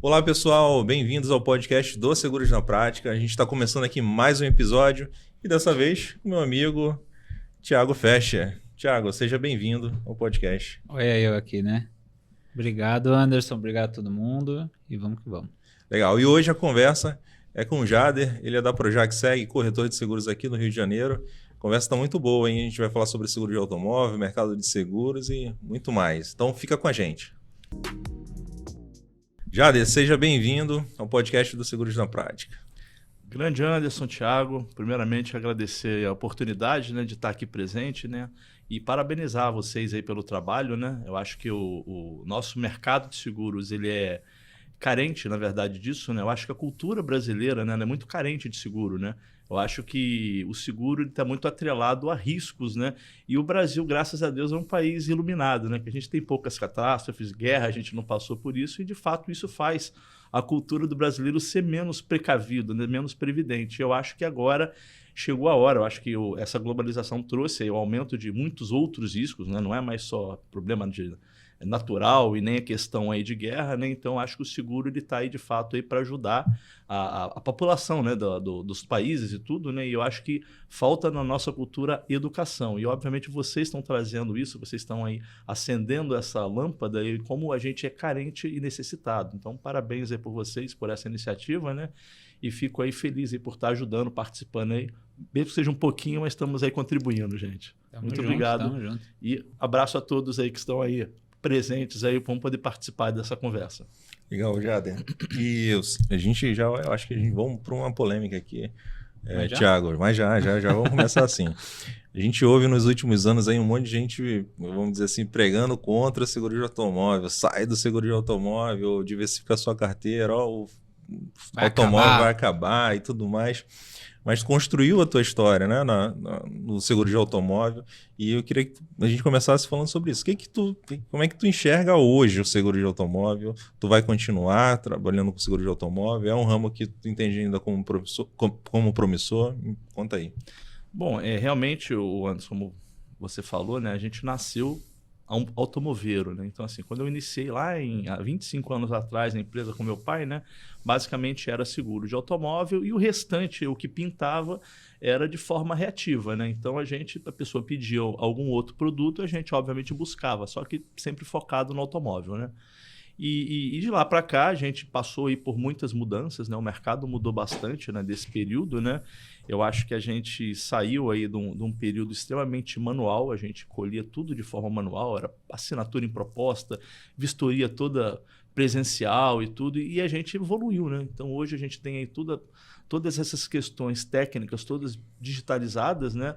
Olá pessoal, bem-vindos ao podcast do Seguros na Prática. A gente está começando aqui mais um episódio e dessa vez o meu amigo Thiago Fecha. Thiago, seja bem-vindo ao podcast. Olha eu aqui, né? Obrigado, Anderson, obrigado a todo mundo e vamos que vamos. Legal, e hoje a conversa é com o Jader, ele é da Projac Seg, corretor de seguros aqui no Rio de Janeiro. A conversa está muito boa, hein? A gente vai falar sobre seguro de automóvel, mercado de seguros e muito mais. Então fica com a gente. Jader, seja bem-vindo ao podcast do Seguros na Prática. Grande Anderson, Thiago, primeiramente agradecer a oportunidade, né, de estar aqui presente, né, e parabenizar vocês aí pelo trabalho, né. Eu acho que o nosso mercado de seguros ele é carente, na verdade, disso, né. Eu acho que a cultura brasileira, né, ela é muito carente de seguro, né. Eu acho que o seguro está muito atrelado a riscos, né? E o Brasil, graças a Deus, é um país iluminado, né? Que a gente tem poucas catástrofes, guerra, a gente não passou por isso e, de fato, isso faz a cultura do brasileiro ser menos precavido, né? Menos previdente. Eu acho que agora chegou a hora. Eu acho que essa globalização trouxe o aumento de muitos outros riscos, né? Não é mais só problema natural e nem a questão aí de guerra, né? Então acho que o seguro ele está aí de fato aí para ajudar a população, né? dos países e tudo, né? E eu acho que falta na nossa cultura educação e obviamente vocês estão trazendo isso, vocês estão aí acendendo essa lâmpada e como a gente é carente e necessitado. Então parabéns aí por vocês por essa iniciativa, né? E fico aí feliz aí por estar ajudando, participando aí, mesmo que seja um pouquinho, mas estamos aí contribuindo, gente. Muito obrigado e abraço a todos aí que estão aí presentes aí, vamos poder participar dessa conversa. Legal, Jader. E a gente já, eu acho que a gente vamos para uma polêmica aqui, Thiago, mas já vamos começar assim. A gente ouve nos últimos anos aí um monte de gente, vamos dizer assim, pregando contra o seguro de automóvel, sai do seguro de automóvel, diversifica a sua carteira, o automóvel vai acabar e tudo mais. Mas construiu a tua história, né, no seguro de automóvel, e eu queria que a gente começasse falando sobre isso. Como é que tu enxerga hoje o seguro de automóvel? Tu vai continuar trabalhando com seguro de automóvel? É um ramo que tu entende ainda como promissor? Conta aí. Bom, realmente, Anderson, como você falou, né, a gente nasceu automoveiro, né? Então, assim, quando eu iniciei lá há 25 anos atrás na empresa com meu pai, né? Basicamente era seguro de automóvel e o restante, o que pintava, era de forma reativa, né? Então, a pessoa pedia algum outro produto, a gente obviamente buscava, só que sempre focado no automóvel, né? E de lá para cá a gente passou aí por muitas mudanças, né? O mercado mudou bastante, né, desse período, né? Eu acho que a gente saiu aí de um período extremamente manual, a gente colhia tudo de forma manual, era assinatura em proposta, vistoria toda presencial e tudo, e a gente evoluiu, né? Então hoje a gente tem aí todas essas questões técnicas, todas digitalizadas, né?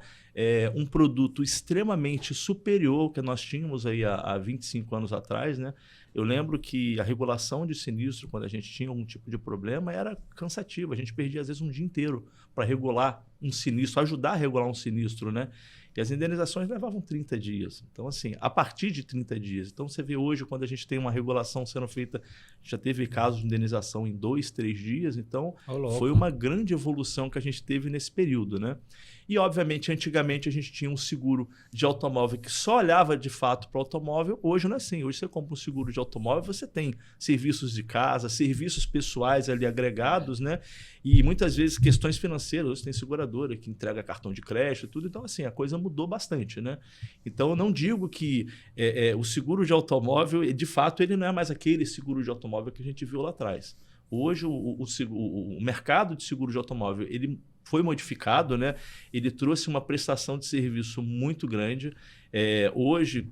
Um produto extremamente superior ao que nós tínhamos aí há 25 anos atrás, né? Eu lembro que a regulação de sinistro, quando a gente tinha algum tipo de problema, era cansativa. A gente perdia, às vezes, um dia inteiro para regular um sinistro, ajudar a regular um sinistro, né? E as indenizações levavam 30 dias. Então, assim, a partir de 30 dias. Então, você vê hoje, quando a gente tem uma regulação sendo feita, já teve casos de indenização em 2, 3 dias. Então, foi uma grande evolução que a gente teve nesse período, né? E, obviamente, antigamente a gente tinha um seguro de automóvel que só olhava de fato para o automóvel. Hoje não é assim. Hoje você compra um seguro de automóvel, você tem serviços de casa, serviços pessoais ali agregados, né? E muitas vezes questões financeiras. Hoje tem seguradora que entrega cartão de crédito e tudo. Então, assim, a coisa mudou bastante, né? Então, eu não digo que o seguro de automóvel, de fato, ele não é mais aquele seguro de automóvel que a gente viu lá atrás. Hoje, o mercado de seguro de automóvel, ele foi modificado, né? Ele trouxe uma prestação de serviço muito grande. Hoje,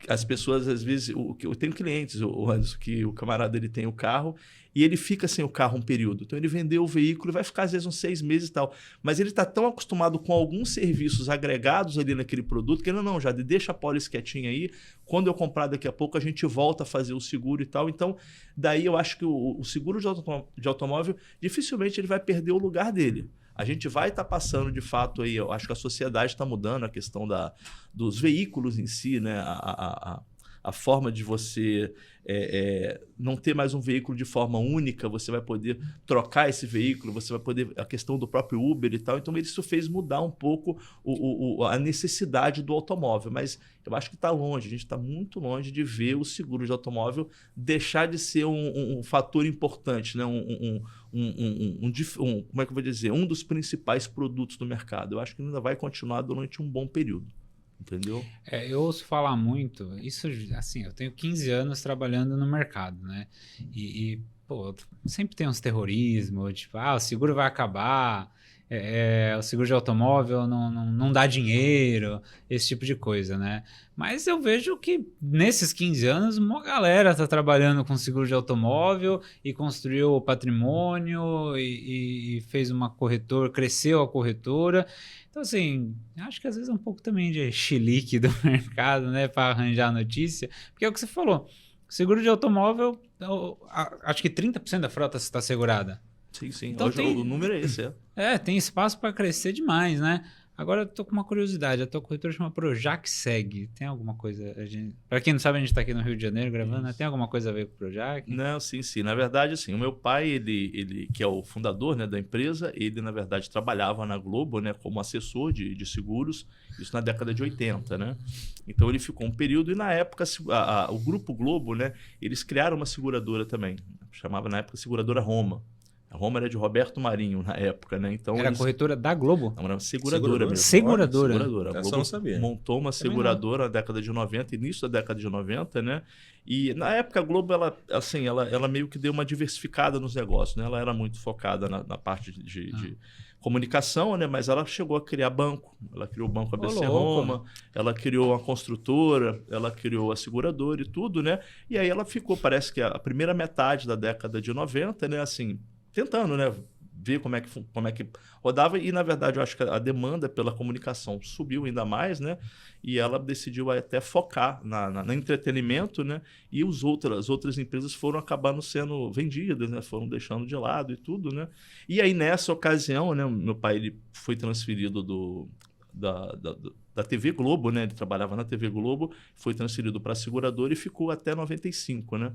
as pessoas, às vezes... Eu tenho clientes, Anderson, que o camarada ele tem o carro e ele fica sem o carro um período. Então, ele vendeu o veículo e vai ficar, às vezes, uns 6 meses e tal. Mas ele está tão acostumado com alguns serviços agregados ali naquele produto que ele, não, já deixa a pólice quietinha aí. Quando eu comprar daqui a pouco, a gente volta a fazer o seguro e tal. Então, daí eu acho que o seguro de automóvel, dificilmente ele vai perder o lugar dele. A gente vai estar passando, de fato, aí, eu acho que a sociedade está mudando, a questão dos veículos em si, né? a forma de você não ter mais um veículo de forma única, você vai poder trocar esse veículo, você vai poder... A questão do próprio Uber e tal. Então, isso fez mudar um pouco a necessidade do automóvel. Mas eu acho que está longe, a gente está muito longe de ver o seguro de automóvel deixar de ser um fator importante, né? Como é que eu vou dizer? Um dos principais produtos do mercado. Eu acho que ainda vai continuar durante um bom período. Entendeu? Eu ouço falar muito, isso assim, eu tenho 15 anos trabalhando no mercado, né? Pô, sempre tem uns terrorismo, tipo, o seguro vai acabar, o seguro de automóvel não dá dinheiro, esse tipo de coisa, né? Mas eu vejo que nesses 15 anos uma galera tá trabalhando com seguro de automóvel e construiu patrimônio e fez uma corretora, cresceu a corretora. Então, assim, acho que às vezes é um pouco também de chilique do mercado, né, para arranjar notícia, porque é o que você falou, seguro de automóvel, acho que 30% da frota está segurada. Sim, sim. Então hoje o número é esse, tem espaço para crescer demais, né? Agora eu tô com uma curiosidade, a tua corretora chama Projac Seg. Tem alguma coisa... Para quem não sabe, a gente está aqui no Rio de Janeiro gravando, né? Tem alguma coisa a ver com o Projac? Não, sim. Na verdade, assim, o meu pai, ele que é o fundador, né, da empresa, ele, na verdade, trabalhava na Globo, né, como assessor de seguros, isso na década de 80, né? Então, ele ficou um período e, na época, o Grupo Globo, né, eles criaram uma seguradora também, chamava, na época, Seguradora Roma. A Roma era de Roberto Marinho na época, né? Então era a corretora da Globo? Não, era uma seguradora mesmo. Seguradora? A Globo Essa eu não sabia. montou uma seguradora na década de 90, início da década de 90, né? E na época a Globo, ela meio que deu uma diversificada nos negócios, né? Ela era muito focada na parte de comunicação, né? Mas ela chegou a criar banco. Ela criou o Banco ABC Roma, ela criou a construtora, ela criou a seguradora e tudo, né? E aí ela ficou, parece que a primeira metade da década de 90, né? Assim, tentando, né, ver como é que rodava e, na verdade, eu acho que a demanda pela comunicação subiu ainda mais, né, e ela decidiu até focar no entretenimento, né, e as outras empresas foram acabando sendo vendidas, né, foram deixando de lado e tudo, né, e aí nessa ocasião, né, meu pai ele foi transferido da TV Globo, né, ele trabalhava na TV Globo, foi transferido para a seguradora e ficou até 95, né.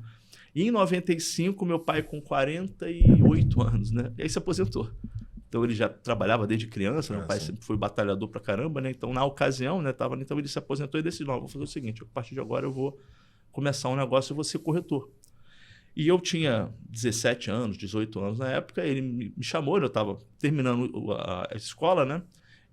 E em 95, meu pai com 48 anos, né? E aí se aposentou. Então ele já trabalhava desde criança, meu pai sempre foi batalhador pra caramba, né? Então na ocasião, né, então ele se aposentou e decidiu, vou fazer o seguinte, a partir de agora eu vou começar um negócio e vou ser corretor. E eu tinha 17 anos, 18 anos na época, ele me chamou, eu estava terminando a escola, né?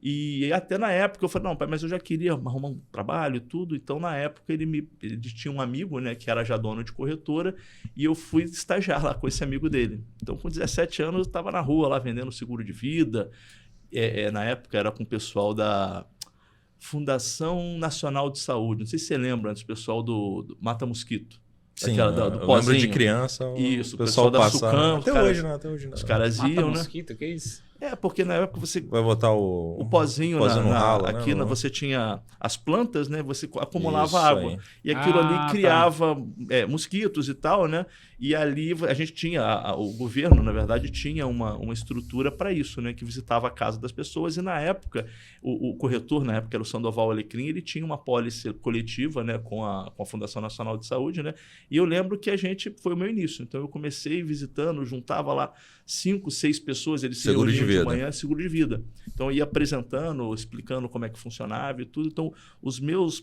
E até na época eu falei, não, pai, mas eu já queria arrumar um trabalho e tudo. Então, na época, ele tinha um amigo, né, que era já dono de corretora, e eu fui estagiar lá com esse amigo dele. Então, com 17 anos, eu estava na rua lá vendendo seguro de vida. Na época, era com o pessoal da Fundação Nacional de Saúde. Não sei se você lembra, antes, o pessoal do Mata Mosquito. Sim, do eu lembro de criança. Isso, o pessoal da Sucam. Até hoje não. Os caras iam, Mata né? Mosquito, que é isso? Porque na época você... Vai botar o pozinho no ralo, aqui, né? Você tinha as plantas, né? Você acumulava Isso água. aí. E aquilo ali criava mosquitos e tal, né? E ali a gente tinha, o governo, na verdade, tinha uma estrutura para isso, né? Que visitava a casa das pessoas. E na época, o corretor, na época era o Sandoval Alecrim, ele tinha uma pólice coletiva, né? Com a Fundação Nacional de Saúde, né? E eu lembro que foi o meu início. Então eu comecei visitando, juntava lá 5, 6 pessoas, eles se reuniam de manhã, seguro de vida. Então eu ia apresentando, explicando como é que funcionava e tudo. Então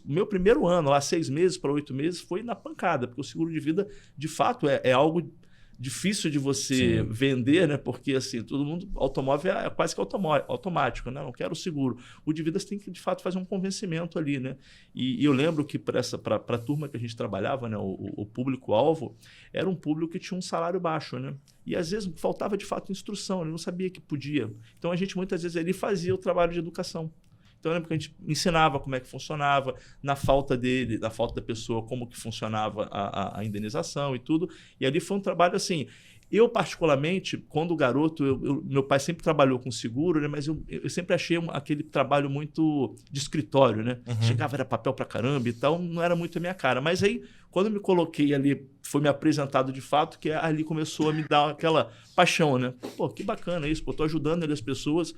meu primeiro ano, lá 6 meses para 8 meses, foi na pancada, porque o seguro de vida, de fato, é algo difícil de você vender, né? Porque assim, todo mundo, automóvel é quase que automático, né? Não quero seguro. O de vida você tem que, de fato, fazer um convencimento ali, né? E eu lembro que para a turma que a gente trabalhava, né? O público-alvo era um público que tinha um salário baixo, né? E às vezes faltava, de fato, instrução, ele não sabia que podia. Então a gente, muitas vezes, ele fazia o trabalho de educação. Então eu lembro que a gente ensinava como é que funcionava, na falta da pessoa, como que funcionava a indenização e tudo. E ali foi um trabalho assim. Eu, particularmente, quando garoto, meu pai sempre trabalhou com seguro, né? Mas eu sempre achei aquele trabalho muito de escritório, né? Chegava, era papel pra caramba e tal, não era muito a minha cara. Mas aí, quando eu me coloquei ali, foi me apresentado de fato, que ali começou a me dar aquela paixão, né? Pô, que bacana isso, tô ajudando ali as pessoas.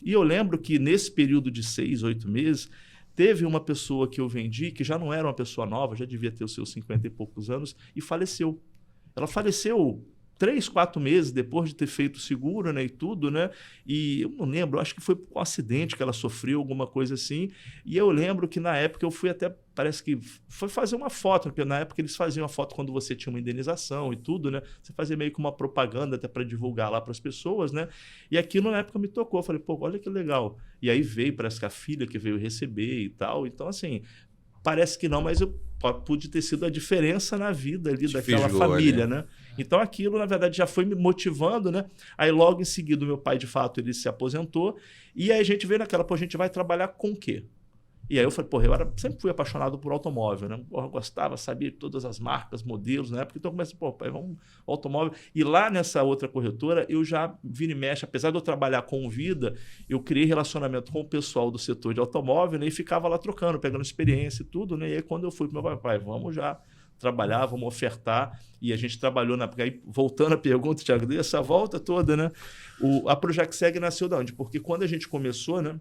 E eu lembro que nesse período de 6, 8 meses, Teve uma pessoa que eu vendi, que já não era uma pessoa nova, já devia ter os seus 50 e poucos anos, e faleceu. Ela faleceu 3, 4 meses depois de ter feito o seguro, né, e tudo, né? E eu não lembro, acho que foi um acidente que ela sofreu, alguma coisa assim. E eu lembro que na época eu fui até, parece que foi fazer uma foto, porque na época eles faziam a foto quando você tinha uma indenização e tudo, né? Você fazia meio que uma propaganda até para divulgar lá para as pessoas, né? E aquilo na época me tocou. Eu falei, pô, olha que legal. E aí veio, parece que a filha que veio receber e tal. Então, assim, parece que não, mas eu pude ter sido a diferença na vida ali daquela família, né? Então aquilo, na verdade, já foi me motivando, né? Aí logo em seguida o meu pai, de fato, ele se aposentou e aí a gente veio naquela, pô, a gente vai trabalhar com o quê? E aí eu falei, porra, sempre fui apaixonado por automóvel, né? Porra, eu gostava, sabia de todas as marcas, modelos na época, então eu comecei, pô, pai, vamos automóvel. E lá nessa outra corretora, eu já vira e mexe, apesar de eu trabalhar com vida, eu criei relacionamento com o pessoal do setor de automóvel, né? E ficava lá trocando, pegando experiência e tudo, né? E aí quando eu fui pro meu pai, vamos já trabalhar, vamos ofertar, e a gente trabalhou na... Aí, voltando à pergunta, Thiago, dessa volta toda, né? A Project nasceu de onde? Porque quando a gente começou, né?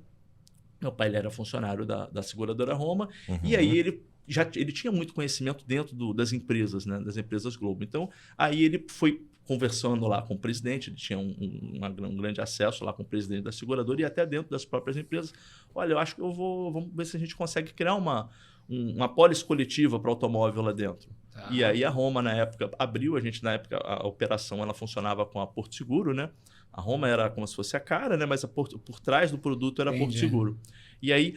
Meu pai ele era funcionário da seguradora Roma, e aí ele tinha muito conhecimento dentro das empresas, né? Das empresas Globo. Então, aí ele foi conversando lá com o presidente, ele tinha um grande acesso lá com o presidente da seguradora e até dentro das próprias empresas. Olha, eu acho que vamos ver se a gente consegue criar uma pólice coletiva para automóvel lá dentro. Tá. E aí a Roma, na época, abriu, na época, a operação ela funcionava com a Porto Seguro, né? A Roma era como se fosse a cara, né? Mas por trás do produto era Porto Seguro. E aí,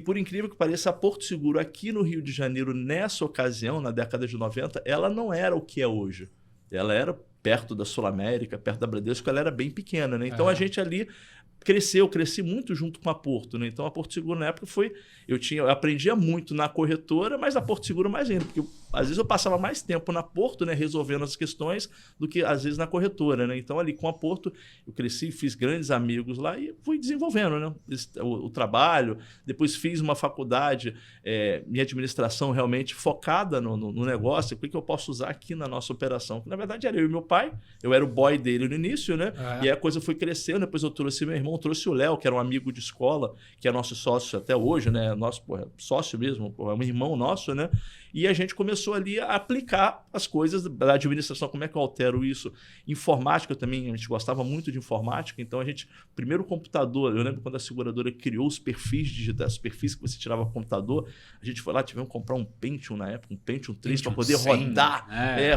por incrível que pareça, a Porto Seguro aqui no Rio de Janeiro, nessa ocasião, na década de 90, ela não era o que é hoje. Ela era perto da Sul América, perto da Bradesco, ela era bem pequena, né? Então a gente ali cresci muito junto com a Porto, né? Então a Porto Seguro na época eu aprendia muito na corretora, mas a Porto Seguro mais ainda, porque às vezes eu passava mais tempo na Porto, né, resolvendo as questões, do que às vezes na corretora, né? Então ali com a Porto eu cresci, fiz grandes amigos lá e fui desenvolvendo, né, o trabalho. Depois fiz uma faculdade em administração realmente focada no negócio, o que eu posso usar aqui na nossa operação. Na verdade era eu e meu pai, eu era o boy dele no início, né? E aí a coisa foi crescendo, depois eu trouxe meu irmão, trouxe o Léo, que era um amigo de escola, que é nosso sócio até hoje, né? Nosso sócio mesmo, é um irmão nosso, né? E a gente começou ali a aplicar as coisas da administração. Como é que eu altero isso? Informática também, a gente gostava muito de informática, então primeiro computador, eu lembro quando a seguradora criou os perfis digitais, os perfis que você tirava do computador, a gente foi lá, tivemos que comprar um Pentium na época, um Pentium 3 para poder rodar,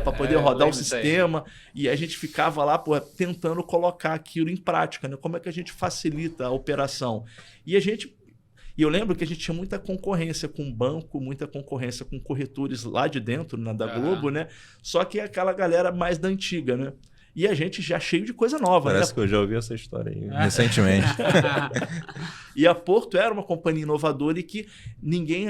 para poder rodar o sistema, e a gente ficava lá, tentando colocar aquilo em prática, né? Como é que a gente facilita a operação? E eu lembro que a gente tinha muita concorrência com banco, muita concorrência com corretores lá de dentro, da Globo, né? Só que aquela galera mais da antiga, né? E a gente já cheio de coisa nova. Parece que eu já ouvi essa história aí recentemente. E a Porto era uma companhia inovadora e que ninguém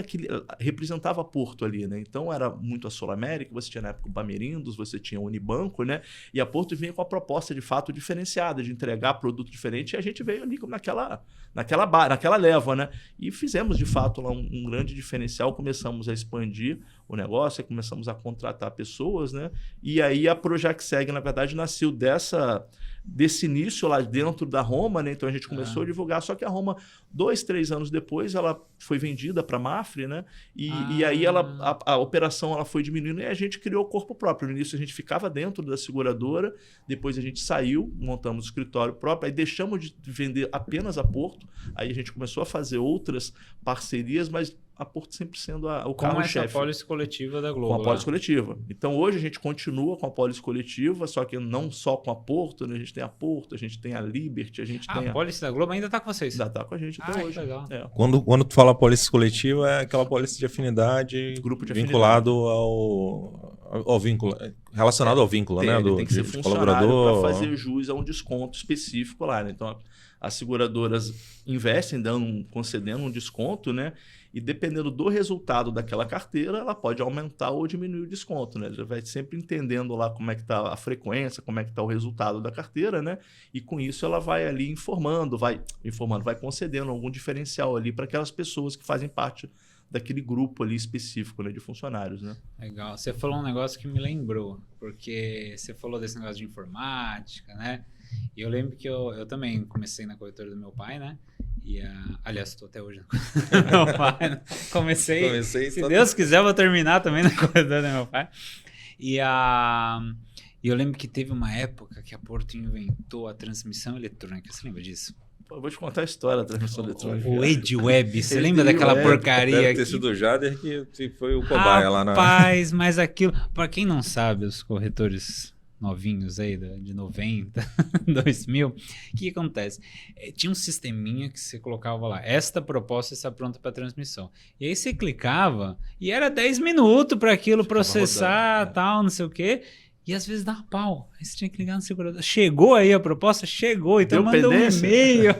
representava a Porto ali, né? Então era muito a Sul América, você tinha na época o Bamerindos, você tinha o Unibanco, né? E a Porto vinha com a proposta de fato diferenciada, de entregar produto diferente, e a gente veio ali naquela leva, né? E fizemos de fato lá um grande diferencial, começamos a expandir o negócio, começamos a contratar pessoas, né? E aí a Project, na verdade, nasceu desse início lá dentro da Roma, né? Então a gente começou a divulgar, só que a Roma, 2, 3 anos depois, ela foi vendida para a Mafre, né? E aí a operação ela foi diminuindo e a gente criou o corpo próprio. No início a gente ficava dentro da seguradora, depois a gente saiu, montamos o escritório próprio, aí deixamos de vender apenas a Porto, aí a gente começou a fazer outras parcerias, mas a Porto sempre sendo o carro-chefe. Com essa pólice coletiva da Globo. Com a pólice coletiva. Então, hoje a gente continua com a pólice coletiva, só que não só com a Porto, né? A gente tem a Porto, a gente tem a Liberty, a gente tem a pólice da Globo ainda está com vocês? Ainda está com a gente até hoje. Legal. Quando tu fala pólice coletiva, é aquela pólice de afinidade grupo de vinculado ao vínculo, relacionado ao vínculo, né? Tem que ser funcionário para fazer jus a um desconto específico lá, né? Então, as seguradoras investem concedendo um desconto, né? E dependendo do resultado daquela carteira, ela pode aumentar ou diminuir o desconto, né? Ela vai sempre entendendo lá como é que está a frequência, como é que está o resultado da carteira, né? E com isso ela vai ali vai concedendo algum diferencial ali para aquelas pessoas que fazem parte daquele grupo ali específico, né, de funcionários, né? Legal. Você falou um negócio que me lembrou, porque você falou desse negócio de informática, né? E eu lembro que eu também comecei na corretora do meu pai, né? Aliás, estou até hoje no corredor do meu pai. Comecei se só... Deus quiser, eu vou terminar também no corredor do meu pai. E eu lembro que teve uma época que a Porto inventou a transmissão eletrônica. Você lembra disso? Eu vou te contar a história da transmissão eletrônica. O EdWeb, você lembra daquela porcaria? Deve ter sido o Jader que foi o cobaia lá na... Rapaz, mas aquilo... Para quem não sabe, os corretores novinhos aí de 90, 2000, o que acontece? Tinha um sisteminha que você colocava lá, esta proposta está pronta para transmissão. E aí você clicava e era 10 minutos para aquilo processar, rodando, tal, não sei o quê. E às vezes dava pau. Aí você tinha que ligar no segurador. Chegou aí a proposta? Chegou. Então manda um e-mail.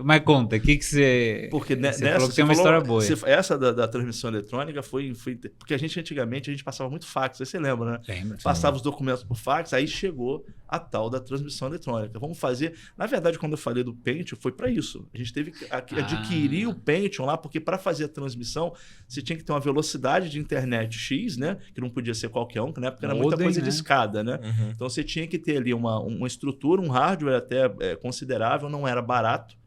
Mas conta, o que você... Porque você falou que tem uma história boa. Essa da transmissão eletrônica foi... Porque antigamente, a gente passava muito fax. Você lembra, né? Lembro. Passava os documentos por fax, aí chegou a tal da transmissão eletrônica. Vamos fazer... Na verdade, quando eu falei do Pentium, foi para isso. A gente teve que adquirir o Pentium lá, porque para fazer a transmissão, você tinha que ter uma velocidade de internet X, né? Que não podia ser qualquer um, que na época era muita coisa de escada, né? Uhum. Então você tinha que ter ali uma estrutura, um hardware até considerável, não era barato.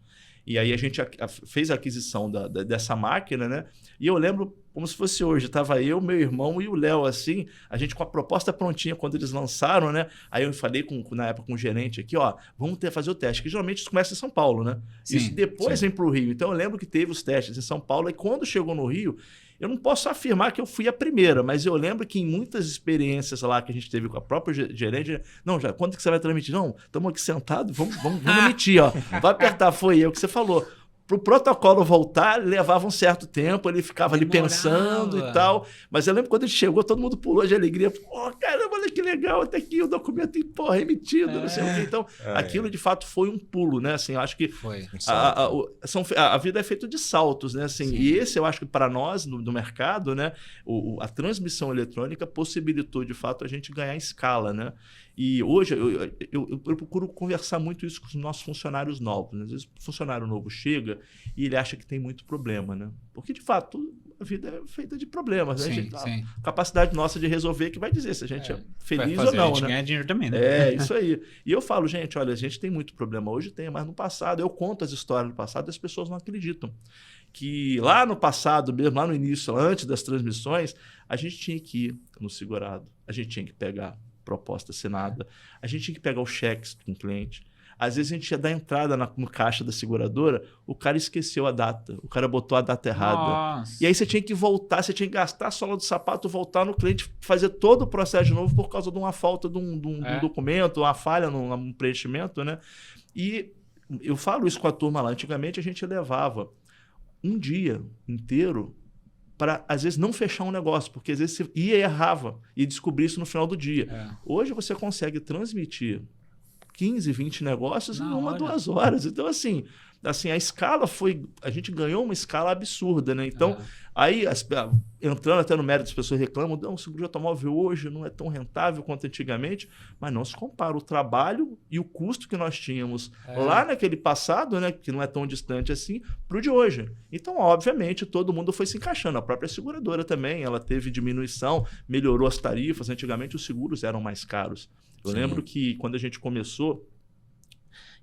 E aí a gente fez a aquisição dessa máquina, né? E eu lembro como se fosse hoje. Estava eu, meu irmão e o Léo, assim, a gente com a proposta prontinha quando eles lançaram, né? Aí eu falei na época com o gerente aqui, ó, vamos fazer o teste, que geralmente isso começa em São Paulo, né? Sim, isso depois vem para o Rio. Então eu lembro que teve os testes em São Paulo e quando chegou no Rio, eu não posso afirmar que eu fui a primeira, mas eu lembro que em muitas experiências lá que a gente teve com a própria gerente, não, já, quando que você vai transmitir? Não, estamos aqui sentados, vamos emitir, ó. Vai apertar, foi eu que você falou. Para o protocolo voltar, levava um certo tempo, ele ficava ali pensando e tal. Mas eu lembro quando ele chegou, todo mundo pulou de alegria. Pô, caramba, olha que legal, até aqui o documento emitido, não sei o quê. Então, aquilo de fato foi um pulo, né? Assim, eu acho que a vida é feita de saltos, né? Assim, e esse eu acho que para nós, do mercado, né? A transmissão eletrônica possibilitou de fato a gente ganhar escala, né? E hoje eu procuro conversar muito isso com os nossos funcionários novos. Né? Às vezes o funcionário novo chega e ele acha que tem muito problema, né? Porque, de fato, a vida é feita de problemas. Né? A capacidade nossa de resolver que vai dizer se a gente é feliz ou não. A gente ganha dinheiro também, né? É, isso aí. E eu falo, gente, olha, a gente tem muito problema. Hoje tem, mas no passado, eu conto as histórias do passado e as pessoas não acreditam. Que lá no passado, mesmo lá no início, antes das transmissões, a gente tinha que ir no segurado, a gente tinha que pegar proposta assinada, a gente tinha que pegar os cheques com o cliente. Às vezes a gente ia dar entrada no caixa da seguradora, o cara esqueceu a data, o cara botou a data errada. Nossa. E aí você tinha que voltar, você tinha que gastar a sola do sapato, voltar no cliente, fazer todo o processo de novo por causa de uma falta de um documento, uma falha no preenchimento, né? E eu falo isso com a turma lá. Antigamente a gente levava um dia inteiro para, às vezes, não fechar um negócio, porque às vezes você ia e errava e descobrir isso no final do dia. Hoje você consegue transmitir 15, 20 negócios em 1, 2 horas. Então, assim, a escala foi... A gente ganhou uma escala absurda, né? Então, aí, entrando até no mérito, as pessoas reclamam, não, o seguro de automóvel hoje não é tão rentável quanto antigamente, mas não se compara o trabalho e o custo que nós tínhamos lá naquele passado, né, que não é tão distante assim, para o de hoje. Então, obviamente, todo mundo foi se encaixando. A própria seguradora também, ela teve diminuição, melhorou as tarifas. Antigamente, os seguros eram mais caros. Eu lembro que quando a gente começou,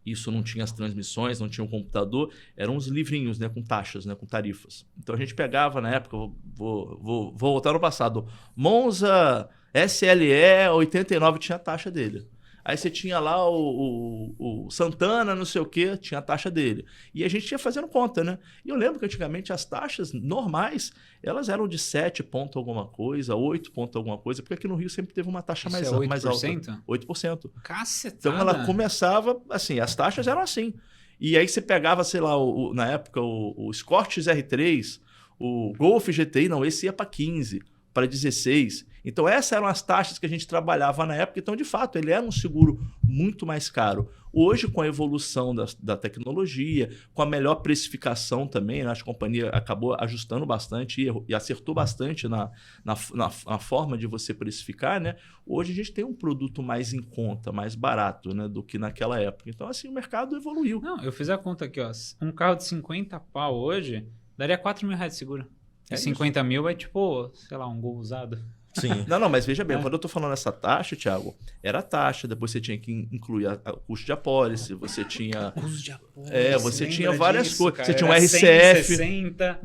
isso não tinha as transmissões, não tinha um computador, eram uns livrinhos, né, com taxas, né, com tarifas. Então a gente pegava na época, vou voltar no passado, Monza SLE 89 tinha a taxa dele. Aí você tinha lá o Santana, não sei o que, tinha a taxa dele. E a gente ia fazendo conta, né? E eu lembro que antigamente as taxas normais, elas eram de 7 ponto alguma coisa, 8 ponto alguma coisa, porque aqui no Rio sempre teve uma taxa mais alta. 8%? Cacetada. Então ela começava, assim, as taxas eram assim. E aí você pegava, sei lá, na época, o Escort XR3, o Golf GTI, não, esse ia para 15, para 16. Então essas eram as taxas que a gente trabalhava na época. Então, de fato, ele era um seguro muito mais caro. Hoje, com a evolução da tecnologia, com a melhor precificação também, né? A companhia acabou ajustando bastante e acertou bastante na forma de você precificar, né? Hoje a gente tem um produto mais em conta, mais barato, né, do que naquela época. Então, assim, o mercado evoluiu. Não, eu fiz a conta aqui, ó. Um carro de 50 pau hoje daria R$4.000 de seguro. E 50 mil é tipo, sei lá, um Gol usado. Sim. Não, mas veja bem, quando eu tô falando essa taxa, Thiago, era a taxa, depois você tinha que incluir o custo de apólice, você tinha... Custo de apólice, você tinha várias coisas. Cara, você tinha um era RCF. 160.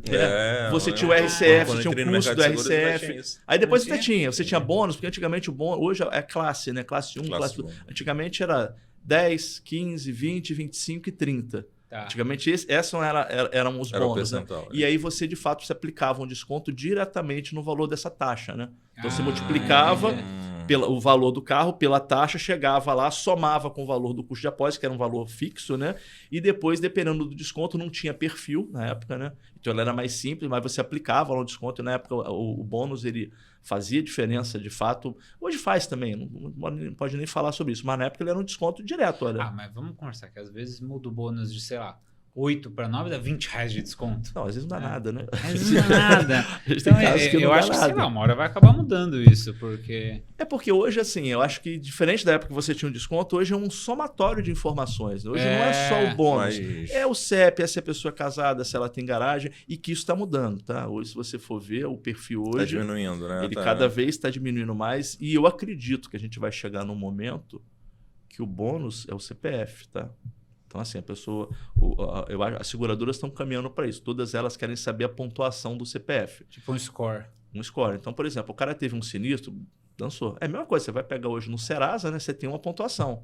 Você tinha o RCF, quando você tinha entrei o no custo do mercado de seguros, ainda RCF. tinha isso. Aí depois Não você tinha bônus, porque antigamente o bônus, hoje é classe, né? Classe 1, classe 2. Antigamente era 10, 15, 20, 25 e 30. Tá. Antigamente esses eram os Era o bônus, né? percentual, E aí você, de fato, se aplicava um desconto diretamente no valor dessa taxa, né? Então você Ah, multiplicava entendi. o valor do carro pela taxa, chegava lá, somava com o valor do custo de apólice, que era um valor fixo, né? E depois, dependendo do desconto, não tinha perfil na época, né? Então ele era mais simples, mas você aplicava lá um desconto e na época o bônus ele fazia diferença de fato. Hoje faz também, não pode nem falar sobre isso, mas na época ele era um desconto direto, olha. Mas vamos conversar, que às vezes muda o bônus de, sei lá, 8 para 9, dá R$20 de desconto. Não, às vezes não dá nada, né? Mas não dá nada. Então, eu dá acho que, sei nada. lá, uma hora vai acabar mudando isso, porque... É porque hoje, assim, eu acho que diferente da época que você tinha um desconto, hoje é um somatório de informações. Hoje não é só o bônus. Mas- É o CEP, é se a pessoa é casada, se ela tem garagem, e que isso está mudando, tá? Hoje, se você for ver, o perfil Tá hoje, diminuindo, né? ele Tá- cada vez está diminuindo mais, e eu acredito que a gente vai chegar num momento que o bônus é o CPF, tá? Então, assim, a pessoa... as seguradoras estão caminhando para isso. Todas elas querem saber a pontuação do CPF. Tipo um score. Um score. Então, por exemplo, o cara teve um sinistro, dançou. É a mesma coisa, você vai pegar hoje no Serasa, né? Você tem uma pontuação.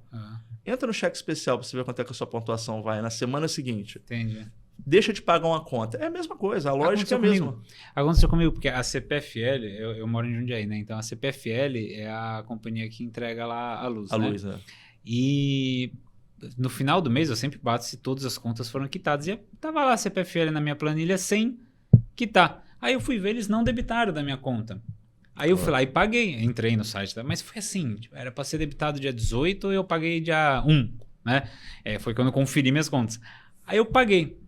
Entra no cheque especial para você ver quanto é que a sua pontuação vai na semana seguinte. Entendi. Deixa de pagar uma conta. É a mesma coisa, a lógica é a mesma. Aconteceu comigo, porque a CPFL, eu moro em Jundiaí, né? Então a CPFL é a companhia que entrega lá a luz, A né? luz, né? E no final do mês eu sempre bato se todas as contas foram quitadas. E tava lá a CPFL na minha planilha sem quitar. Aí eu fui ver, eles não debitaram da minha conta. Aí eu fui lá e paguei. Entrei no site, tá? Mas foi assim, tipo, era para ser debitado dia 18 e eu paguei dia 1, né? Foi quando eu conferi minhas contas. Aí eu paguei.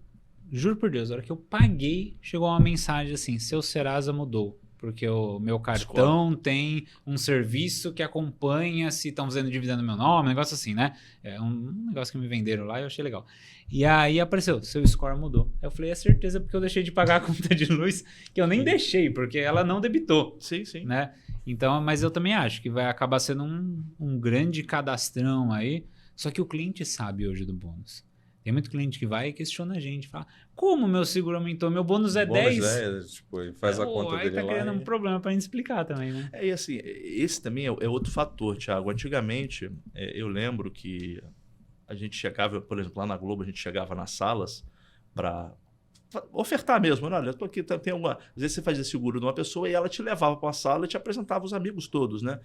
Juro por Deus, a hora que eu paguei, chegou uma mensagem assim, seu Serasa mudou. Porque o meu cartão tem um serviço que acompanha se estão fazendo dívida no meu nome, um negócio assim, né? É um negócio que me venderam lá e eu achei legal. E aí apareceu, seu score mudou. Aí eu falei, é certeza porque eu deixei de pagar a conta de luz, que eu nem deixei, porque ela não debitou, Sim, sim. né? Então, mas eu também acho que vai acabar sendo um grande cadastrão aí, só que o cliente sabe hoje do bônus. Tem muito cliente que vai e questiona a gente, fala, como meu seguro aumentou? Meu bônus é 10? Tipo, ele faz a conta aí dele tá lá. criando um problema pra gente explicar também, né? E assim, esse também é outro fator, Thiago. Antigamente, eu lembro que a gente chegava, por exemplo, lá na Globo, a gente chegava nas salas para ofertar mesmo. Olha, eu tô aqui, tem alguma... Às vezes você fazia seguro de uma pessoa e ela te levava para uma sala e te apresentava os amigos todos, né?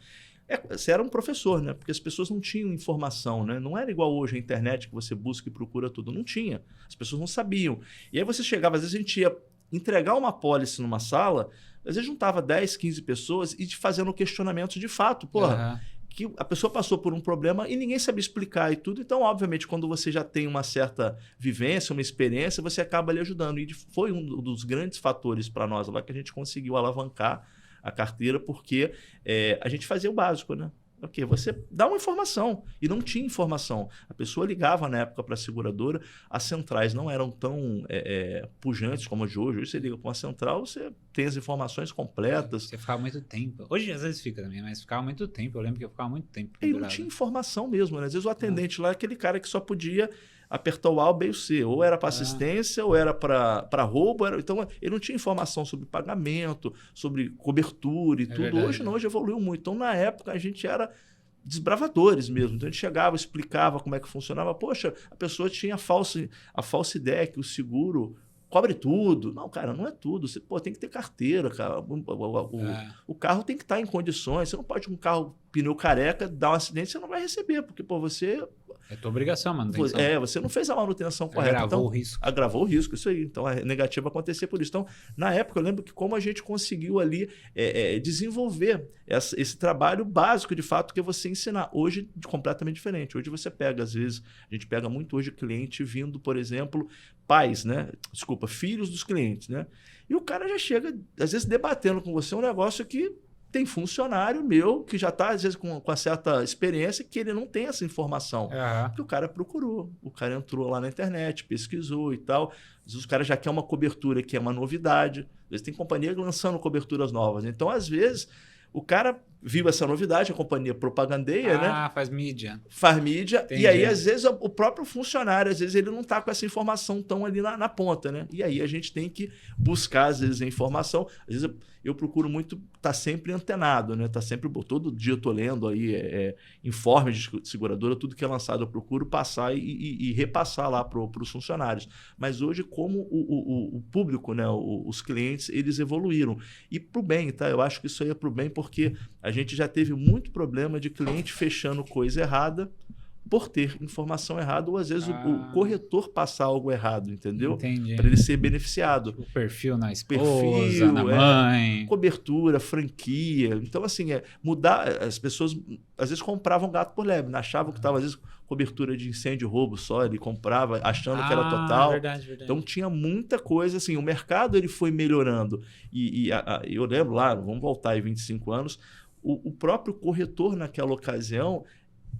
Você era um professor, né? Porque as pessoas não tinham informação, né? Não era igual hoje a internet que você busca e procura tudo. Não tinha. As pessoas não sabiam. E aí você chegava, às vezes a gente ia entregar uma apólice numa sala, às vezes juntava 10, 15 pessoas e te fazendo questionamentos de fato. Porra, que a pessoa passou por um problema e ninguém sabia explicar e tudo. Então, obviamente, quando você já tem uma certa vivência, uma experiência, você acaba ali ajudando. E foi um dos grandes fatores para nós lá que a gente conseguiu alavancar a carteira, porque a gente fazia o básico, né? Ok, você dá uma informação e não tinha informação. A pessoa ligava na época para a seguradora, as centrais não eram tão pujantes como a de hoje. Hoje você liga para uma central, você tem as informações completas. Você ficava muito tempo. Hoje às vezes fica também, mas ficava muito tempo. Eu lembro que eu ficava muito tempo. E não tinha informação mesmo, né? Às vezes o atendente lá é aquele cara que só podia apertar o A, o B e o C. Ou era para assistência, ou era para roubo. Então, ele não tinha informação sobre pagamento, sobre cobertura e tudo. Verdade, Hoje não, hoje evoluiu muito. Então, na época, a gente era desbravadores mesmo. Então, a gente chegava, explicava como é que funcionava. Poxa, a pessoa tinha a falsa ideia que o seguro cobre tudo. Não, cara, não é tudo. Você tem que ter carteira, cara. O carro tem que estar em condições. Você não pode, com um carro pneu careca, dar um acidente, você não vai receber, porque você... É tua obrigação, manutenção. Você não fez a manutenção correta. Agravou o risco. Agravou o risco, isso aí. Então, é negativo acontecer por isso. Então, na época, eu lembro que como a gente conseguiu ali desenvolver esse trabalho básico, de fato, que é você ensinar. Hoje, completamente diferente. Hoje você pega, às vezes, a gente pega muito hoje cliente vindo, por exemplo, pais, né? Desculpa, filhos dos clientes, né? E o cara já chega, às vezes, debatendo com você um negócio que tem funcionário meu que já está, às vezes, com uma certa experiência que ele não tem essa informação. Porque o cara procurou, o cara entrou lá na internet, pesquisou e tal. Às vezes o cara já quer uma cobertura que é uma novidade. Às vezes tem companhia lançando coberturas novas. Então, às vezes, O cara viu essa novidade, a companhia propagandeia, né? Ah, faz mídia. Faz mídia. Entendi. E aí, às vezes, o próprio funcionário, às vezes, ele não está com essa informação tão ali na ponta, né? E aí a gente tem que buscar, às vezes, a informação. Às vezes eu procuro muito estar sempre antenado, né? Tá sempre, todo dia eu tô lendo aí informes de seguradora, tudo que é lançado eu procuro passar e repassar lá para os funcionários. Mas hoje, como o público, né? Os clientes, eles evoluíram. E para o bem, tá? Eu acho que isso aí é para o bem, porque a gente já teve muito problema de cliente fechando coisa errada por ter informação errada, ou às vezes o corretor passar algo errado, entendeu? Entendi. Para ele ser beneficiado. O perfil na esposa, na mãe. Cobertura, franquia. Então, assim, mudar. As pessoas às vezes compravam gato por lebre, achavam que estava, às vezes, cobertura de incêndio e roubo só, ele comprava achando que era total. Verdade. Então tinha muita coisa, assim, o mercado ele foi melhorando. E eu lembro lá, vamos voltar aí 25 anos, o próprio corretor naquela ocasião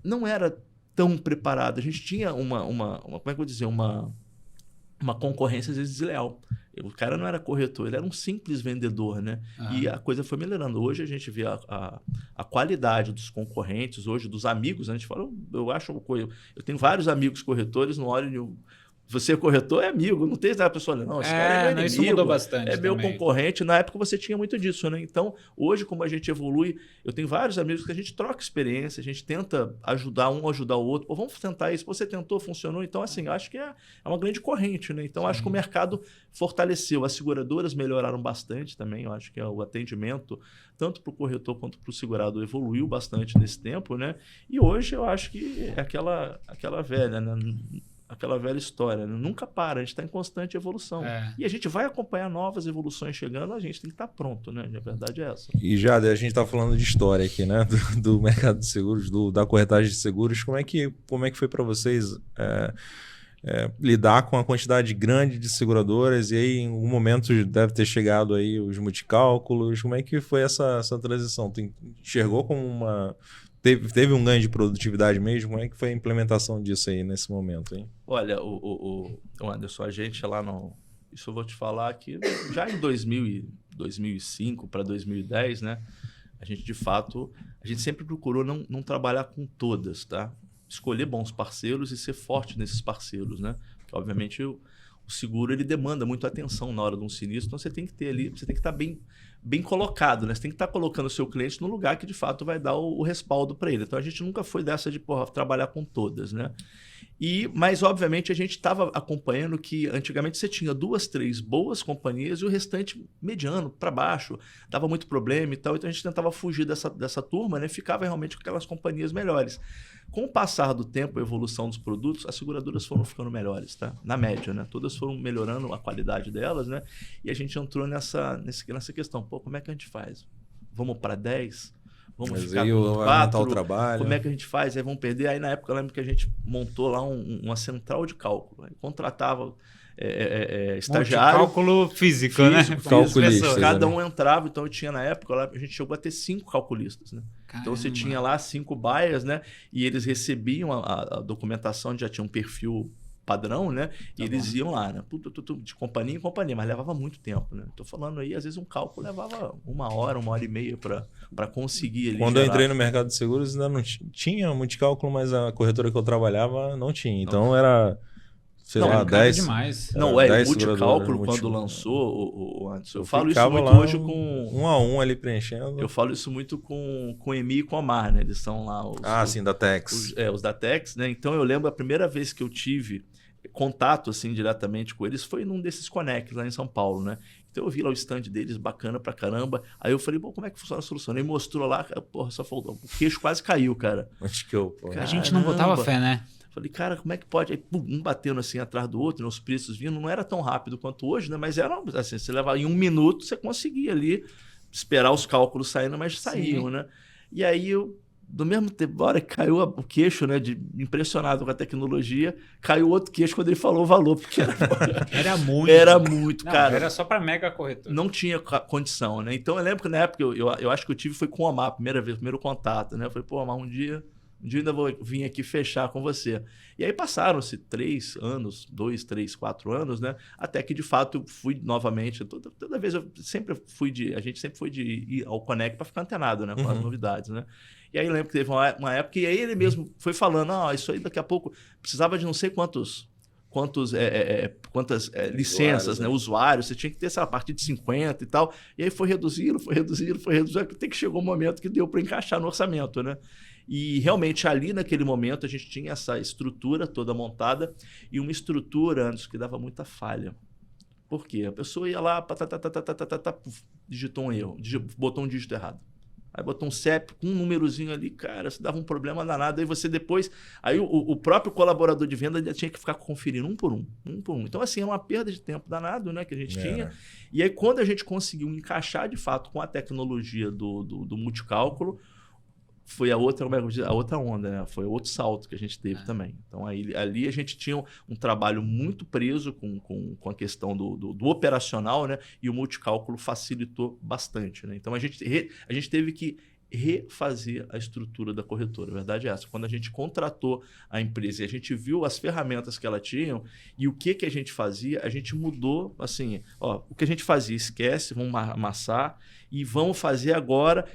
não era tão preparado. A gente tinha como é que eu vou dizer, uma concorrência às vezes desleal. O cara não era corretor, ele era um simples vendedor, né? E a coisa foi melhorando. Hoje a gente vê a qualidade dos concorrentes, hoje dos amigos. A gente fala, eu tenho vários amigos corretores, não olho. Você é corretor, é amigo. Não tem a pessoa, não, esse cara é meu inimigo, isso mudou bastante. É meu concorrente. Na época você tinha muito disso, né? Então, hoje, como a gente evolui, eu tenho vários amigos que a gente troca experiência, a gente tenta ajudar o outro. Pô, vamos tentar isso. Você tentou, funcionou. Então, assim, eu acho que é uma grande corrente, né? Então, acho que o mercado fortaleceu. As seguradoras melhoraram bastante também. Eu acho que o atendimento, tanto para o corretor quanto para o segurado, evoluiu bastante nesse tempo, né? E hoje eu acho que é aquela velha, né? Aquela velha história, né? Nunca para, a gente está em constante evolução. E a gente vai acompanhar novas evoluções chegando, a gente tem que estar pronto, né? A verdade é essa. E já a gente está falando de história aqui, né? Do mercado de seguros, da corretagem de seguros. Como é que foi para vocês lidar com a quantidade grande de seguradoras? E aí, em algum momento, deve ter chegado aí os multicálculos. Como é que foi essa transição? Tu enxergou como uma... Teve um ganho de produtividade mesmo? Como é que foi a implementação disso aí nesse momento, hein? Olha, o Anderson, a gente lá no... Isso eu vou te falar que já em 2005 para 2010, né? A gente, de fato, a gente sempre procurou não trabalhar com todas, tá? Escolher bons parceiros e ser forte nesses parceiros, né? Porque, obviamente, o seguro ele demanda muito atenção na hora de um sinistro, então você tem que ter ali, você tem que estar bem colocado, né? Você tem que estar colocando o seu cliente no lugar que de fato vai dar o respaldo para ele. Então a gente nunca foi dessa de trabalhar com todas, né? Mas obviamente a gente estava acompanhando que antigamente você tinha 2, 3 boas companhias e o restante mediano para baixo, dava muito problema e tal, então a gente tentava fugir dessa turma, né? Ficava realmente com aquelas companhias melhores. Com o passar do tempo, a evolução dos produtos, as seguradoras foram ficando melhores, tá? Na média, né? Todas foram melhorando a qualidade delas, né? E a gente entrou nessa questão. Pô, como é que a gente faz? Vamos para 10? Vamos ficar com 4? O trabalho. Como é que a gente faz? Aí vamos perder. Aí na época eu lembro que a gente montou lá uma central de cálculo. Aí contratava estagiário. Cálculo físico, né? Calculistas. Cada um entrava. Então eu tinha na época, lá, a gente chegou a ter 5 calculistas, né? Caramba. Então você tinha lá 5 buyers, né? E eles recebiam a documentação, já tinha um perfil padrão, né? E eles iam lá, né? De companhia em companhia, mas levava muito tempo, né? Tô falando aí, às vezes um cálculo levava 1 hora, 1 hora e meia para conseguir ali. Quando eu entrei no mercado de seguros, ainda não tinha multicálculo, mas a corretora que eu trabalhava não tinha. Então era, sei lá, 10. Demais. Não, o multicálculo, quando lançou, o Anderson, eu falo isso muito hoje com... 1 a 1 ali preenchendo. Eu falo isso muito com o Emi e com o Omar, né? Eles são lá sim, da Tex. Os da Tex, né? Então eu lembro a primeira vez que eu tive contato assim diretamente com eles foi num desses Connex lá em São Paulo, né? Então eu vi lá o stand deles, bacana pra caramba. Aí eu falei, como é que funciona a solução? Ele mostrou lá, porra, só faltou. O queixo quase caiu, cara. Acho que a gente não botava fé, né? Falei, cara, como é que pode? Aí, um batendo assim atrás do outro, né? Os preços vindo, não era tão rápido quanto hoje, né? Mas era assim, você levava em 1 minuto, você conseguia ali esperar os cálculos saindo, mas saíam, né? E aí do mesmo tempo, a hora que caiu o queixo, né, impressionado com a tecnologia, caiu outro queixo quando ele falou o valor, porque era muito. Era muito, não, cara. Era só para mega corretor. Não tinha condição, né? Então eu lembro que na época, eu acho que eu tive foi com o Omar, primeiro contato, né? Eu falei, pô, Omar, um dia Um dia eu ainda vou vir aqui fechar com você. E aí passaram-se 3 anos, 2, 3, 4 anos, né? Até que, de fato, eu fui novamente. Toda vez a gente sempre foi de ir ao Conec para ficar antenado, né? Com as novidades, né? E aí eu lembro que teve uma época, e aí ele mesmo foi falando, isso aí daqui a pouco precisava de não sei quantas licenças, né? Usuários, você tinha que ter essa partir de 50 e tal. E aí foi reduzindo, até que chegou um momento que deu para encaixar no orçamento, né? E realmente ali naquele momento a gente tinha essa estrutura toda montada e uma estrutura antes que dava muita falha. Por quê? A pessoa ia lá, digitou um erro, botou um dígito errado. Aí botou um CEP com um númerozinho ali, cara, se dava um problema danado. Aí você depois... Aí o próprio colaborador de venda tinha que ficar conferindo um por um. Então, assim, é uma perda de tempo danado, né, que a gente tinha. E aí, quando a gente conseguiu encaixar, de fato, com a tecnologia do multicálculo, foi a outra onda, né? Foi outro salto que a gente teve também. Então, ali a gente tinha um trabalho muito preso com a questão do operacional, né? E o multicálculo facilitou bastante, né? Então, a gente teve que refazer a estrutura da corretora. A verdade é essa. Quando a gente contratou a empresa e a gente viu as ferramentas que ela tinha e o que a gente fazia, a gente mudou, assim, o que a gente fazia, esquece, vamos amassar e vamos fazer agora...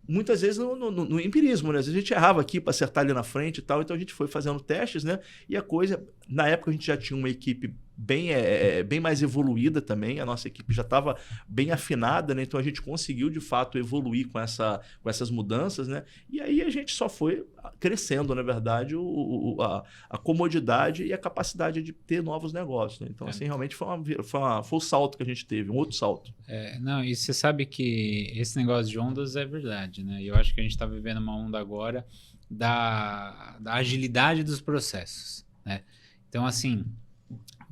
Muitas vezes no empirismo, né? Às vezes a gente errava aqui para acertar ali na frente e tal, então a gente foi fazendo testes, né? E a coisa, na época a gente já tinha uma equipe bem mais evoluída também, a nossa equipe já estava bem afinada, né? Então a gente conseguiu de fato evoluir com essas mudanças, né? E aí a gente só foi crescendo, na verdade, a comodidade e a capacidade de ter novos negócios, né? Então, assim, realmente foi o salto que a gente teve, um outro salto. Não, e você sabe que esse negócio de ondas é verdade, né? E eu acho que a gente está vivendo uma onda agora da agilidade dos processos, né? Então, assim,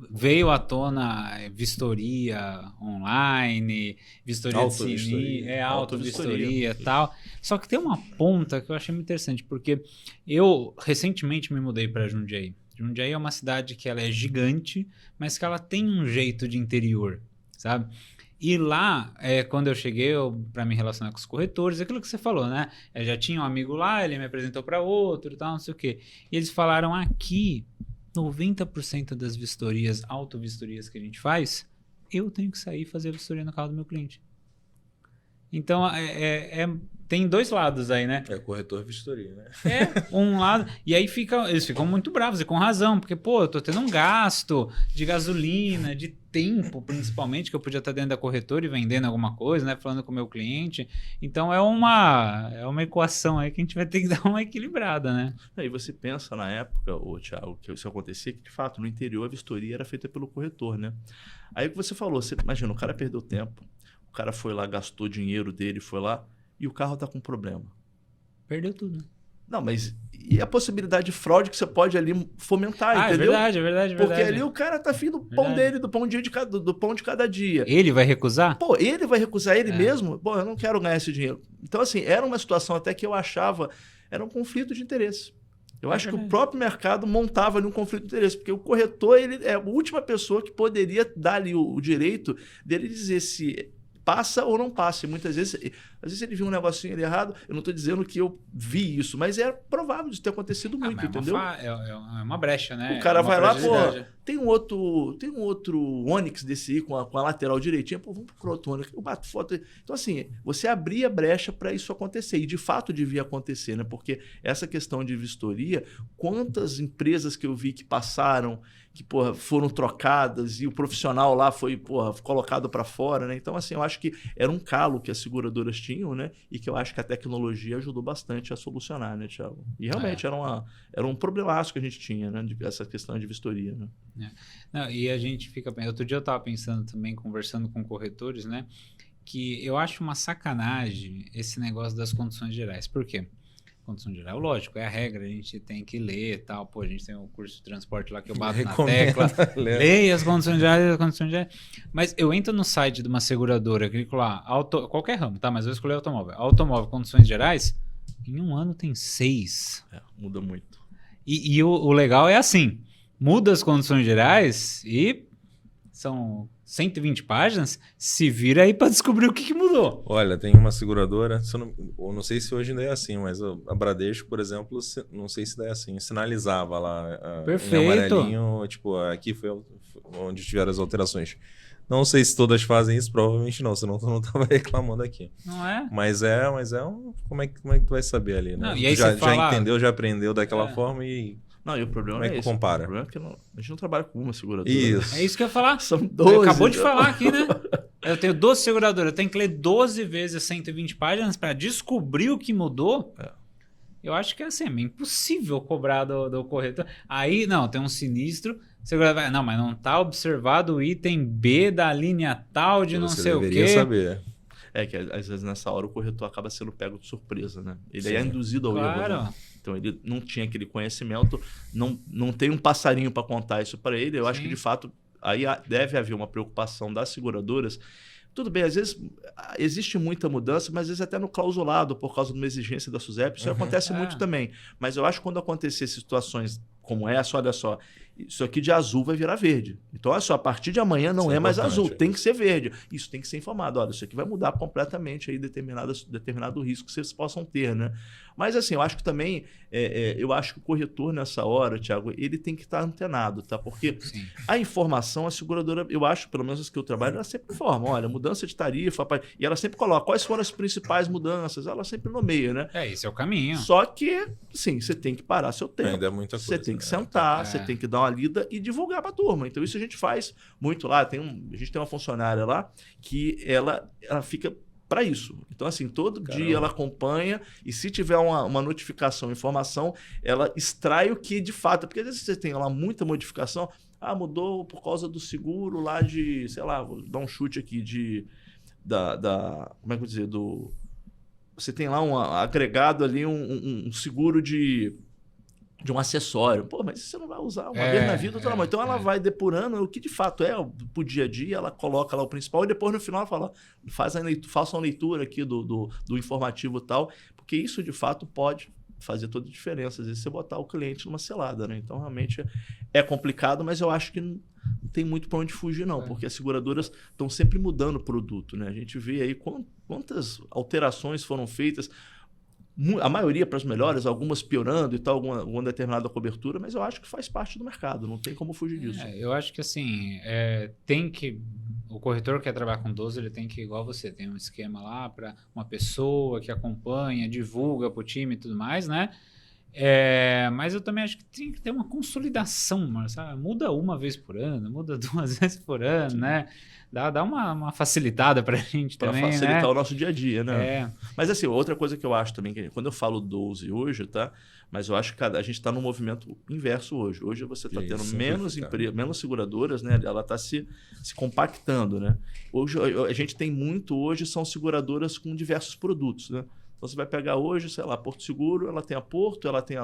veio à tona vistoria online, vistoria de CNI, auto-vistoria e tal. Só que tem uma ponta que eu achei muito interessante, porque eu recentemente me mudei para Jundiaí. Jundiaí é uma cidade que ela é gigante, mas que ela tem um jeito de interior, sabe? E lá, quando eu cheguei para me relacionar com os corretores, aquilo que você falou, né? Eu já tinha um amigo lá, ele me apresentou para outro e tal, não sei o quê. E eles falaram aqui... 90% das vistorias, auto-vistorias que a gente faz, eu tenho que sair e fazer a vistoria no carro do meu cliente. Então, tem dois lados aí, né? Corretor vistoria, né? Um lado... E aí eles ficam muito bravos, e com razão, porque, eu tô tendo um gasto de gasolina, de tempo, principalmente, que eu podia estar dentro da corretora e vendendo alguma coisa, né? Falando com o meu cliente. Então, é uma equação aí que a gente vai ter que dar uma equilibrada, né? Aí você pensa na época, Thiago, que isso acontecia, que de fato, no interior, a vistoria era feita pelo corretor, né? Aí o que você falou, imagina, o cara perdeu tempo, o cara foi lá, gastou dinheiro dele, foi lá, e o carro está com problema. Perdeu tudo, né? Não, mas e a possibilidade de fraude que você pode ali fomentar, entendeu? É verdade. Porque ali o cara tá afim do pão dele, do pão de cada dia. Ele vai recusar? Ele vai recusar ele mesmo? Eu não quero ganhar esse dinheiro. Então, assim, era uma situação até que eu achava, era um conflito de interesse. Eu acho que o próprio mercado montava ali um conflito de interesse, porque o corretor, ele é a última pessoa que poderia dar ali o direito dele dizer se passa ou não passa. E muitas vezes, às vezes ele viu um negocinho ali errado, eu não estou dizendo que eu vi isso, mas é provável de ter acontecido muito, entendeu? É uma brecha, né? O cara vai lá, tem um outro Onix desse aí com a lateral direitinha, vamos procurar outro Onix, eu bato foto. Então, assim, você abria brecha para isso acontecer, e de fato devia acontecer, né? Porque essa questão de vistoria, quantas empresas que eu vi que passaram, que foram trocadas e o profissional lá foi colocado para fora, né? Então, assim, eu acho que era um calo que as seguradoras tinham, né? E que eu acho que a tecnologia ajudou bastante a solucionar, né, Thiago? E realmente era um problemaço que a gente tinha, né? Essa questão de vistoria, né? Não, e a gente fica bem. Outro dia eu estava pensando também, conversando com corretores, né? Que eu acho uma sacanagem esse negócio das condições gerais. Por quê? Condição geral, lógico, é a regra, a gente tem que ler e tal. A gente tem um curso de transporte lá que eu bato na tecla. Leia as condições gerais, Mas eu entro no site de uma seguradora, clico lá, qualquer ramo, tá? Mas eu escolhi automóvel. Automóvel, condições gerais, em um ano tem 6. Muda muito. E o legal é assim, muda as condições gerais e são 120 páginas, se vira aí para descobrir o que mudou. Olha, tem uma seguradora, eu não sei se hoje ainda é assim, mas a Bradesco, por exemplo, não sei se ainda é assim, sinalizava lá em amarelinho, tipo, aqui foi onde tiveram as alterações. Não sei se todas fazem isso, provavelmente não, senão tu não tava reclamando aqui. Não é? Mas como é que tu vai saber ali, né? Não, e aí já fala... entendeu, já aprendeu daquela forma e... Não, e o problema como é que esse. compara? O problema é que a gente não trabalha com uma seguradora. Isso. É isso que eu ia falar. São 12. Acabou de falar aqui, né? Eu tenho 12 seguradoras, eu tenho que ler 12 vezes 120 páginas para descobrir o que mudou. Eu acho que assim, é impossível cobrar do corretor. Aí, não, tem um sinistro, seguradora vai, não, mas não tá observado o item B da linha tal de não sei o quê. Você deveria saber. É que às vezes nessa hora o corretor acaba sendo pego de surpresa, né? Ele é induzido ao erro. Né? Então ele não tinha aquele conhecimento, não tem um passarinho para contar isso para ele. Eu acho que de fato aí deve haver uma preocupação das seguradoras. Tudo bem, às vezes existe muita mudança, mas às vezes até no clausulado, por causa de uma exigência da SUSEP, isso acontece muito também. Mas eu acho que quando acontecer situações como essa, olha só, isso aqui de azul vai virar verde. Então, olha só, a partir de amanhã não é mais azul, tem que ser verde. Isso tem que ser informado. Olha, isso aqui vai mudar completamente aí determinado risco que vocês possam ter, né? Mas assim, eu acho que também, eu acho que o corretor nessa hora, Thiago, ele tem que estar antenado, tá? Porque a informação, a seguradora, eu acho, pelo menos as que eu trabalho, ela sempre informa, olha, mudança de tarifa, e ela sempre coloca quais foram as principais mudanças, ela sempre nomeia, né? Esse é o caminho. Só que, sim, você tem que parar seu tempo. Ainda é muita coisa. Você tem que sentar, você tem que dar uma lida e divulgar para a turma. Então, isso a gente faz muito lá. A gente tem uma funcionária lá que ela fica para isso. Então, assim, todo dia ela acompanha e se tiver uma notificação, informação, ela extrai o que de fato... Porque às vezes você tem lá muita modificação, mudou por causa do seguro lá de, sei lá, vou dar um chute aqui, como é que eu vou dizer, você tem lá um agregado ali, um seguro de um acessório. Pô, mas você não vai usar uma vez na vida, então ela vai depurando o que de fato é pro dia a dia, ela coloca lá o principal e depois no final ela fala, faça uma leitura aqui do informativo e tal, porque isso de fato pode fazer toda a diferença, às vezes você botar o cliente numa cilada, né? Então realmente é complicado, mas eu acho que não tem muito para onde fugir não, porque as seguradoras estão sempre mudando o produto, né? A gente vê aí quantas alterações foram feitas, a maioria para as melhores, algumas piorando e tal, alguma determinada cobertura, mas eu acho que faz parte do mercado, não tem como fugir disso. Eu acho que assim, o corretor que quer trabalhar com 12, ele tem que, igual você, tem um esquema lá para uma pessoa que acompanha, divulga para o time e tudo mais, né? Mas eu também acho que tem que ter uma consolidação, sabe? Muda uma vez por ano, muda 2 vezes por ano, né? Dá uma facilitada pra gente também, para facilitar né? o nosso dia a dia, né? Mas assim, outra coisa que eu acho também, que quando eu falo 12 hoje, tá? Mas eu acho que a gente está no movimento inverso hoje. Hoje você está tendo menos seguradoras, né? Ela está se compactando, né? Hoje a gente tem muito, são seguradoras com diversos produtos, né? Então você vai pegar hoje, sei lá, Porto Seguro, ela tem a Porto, ela tem a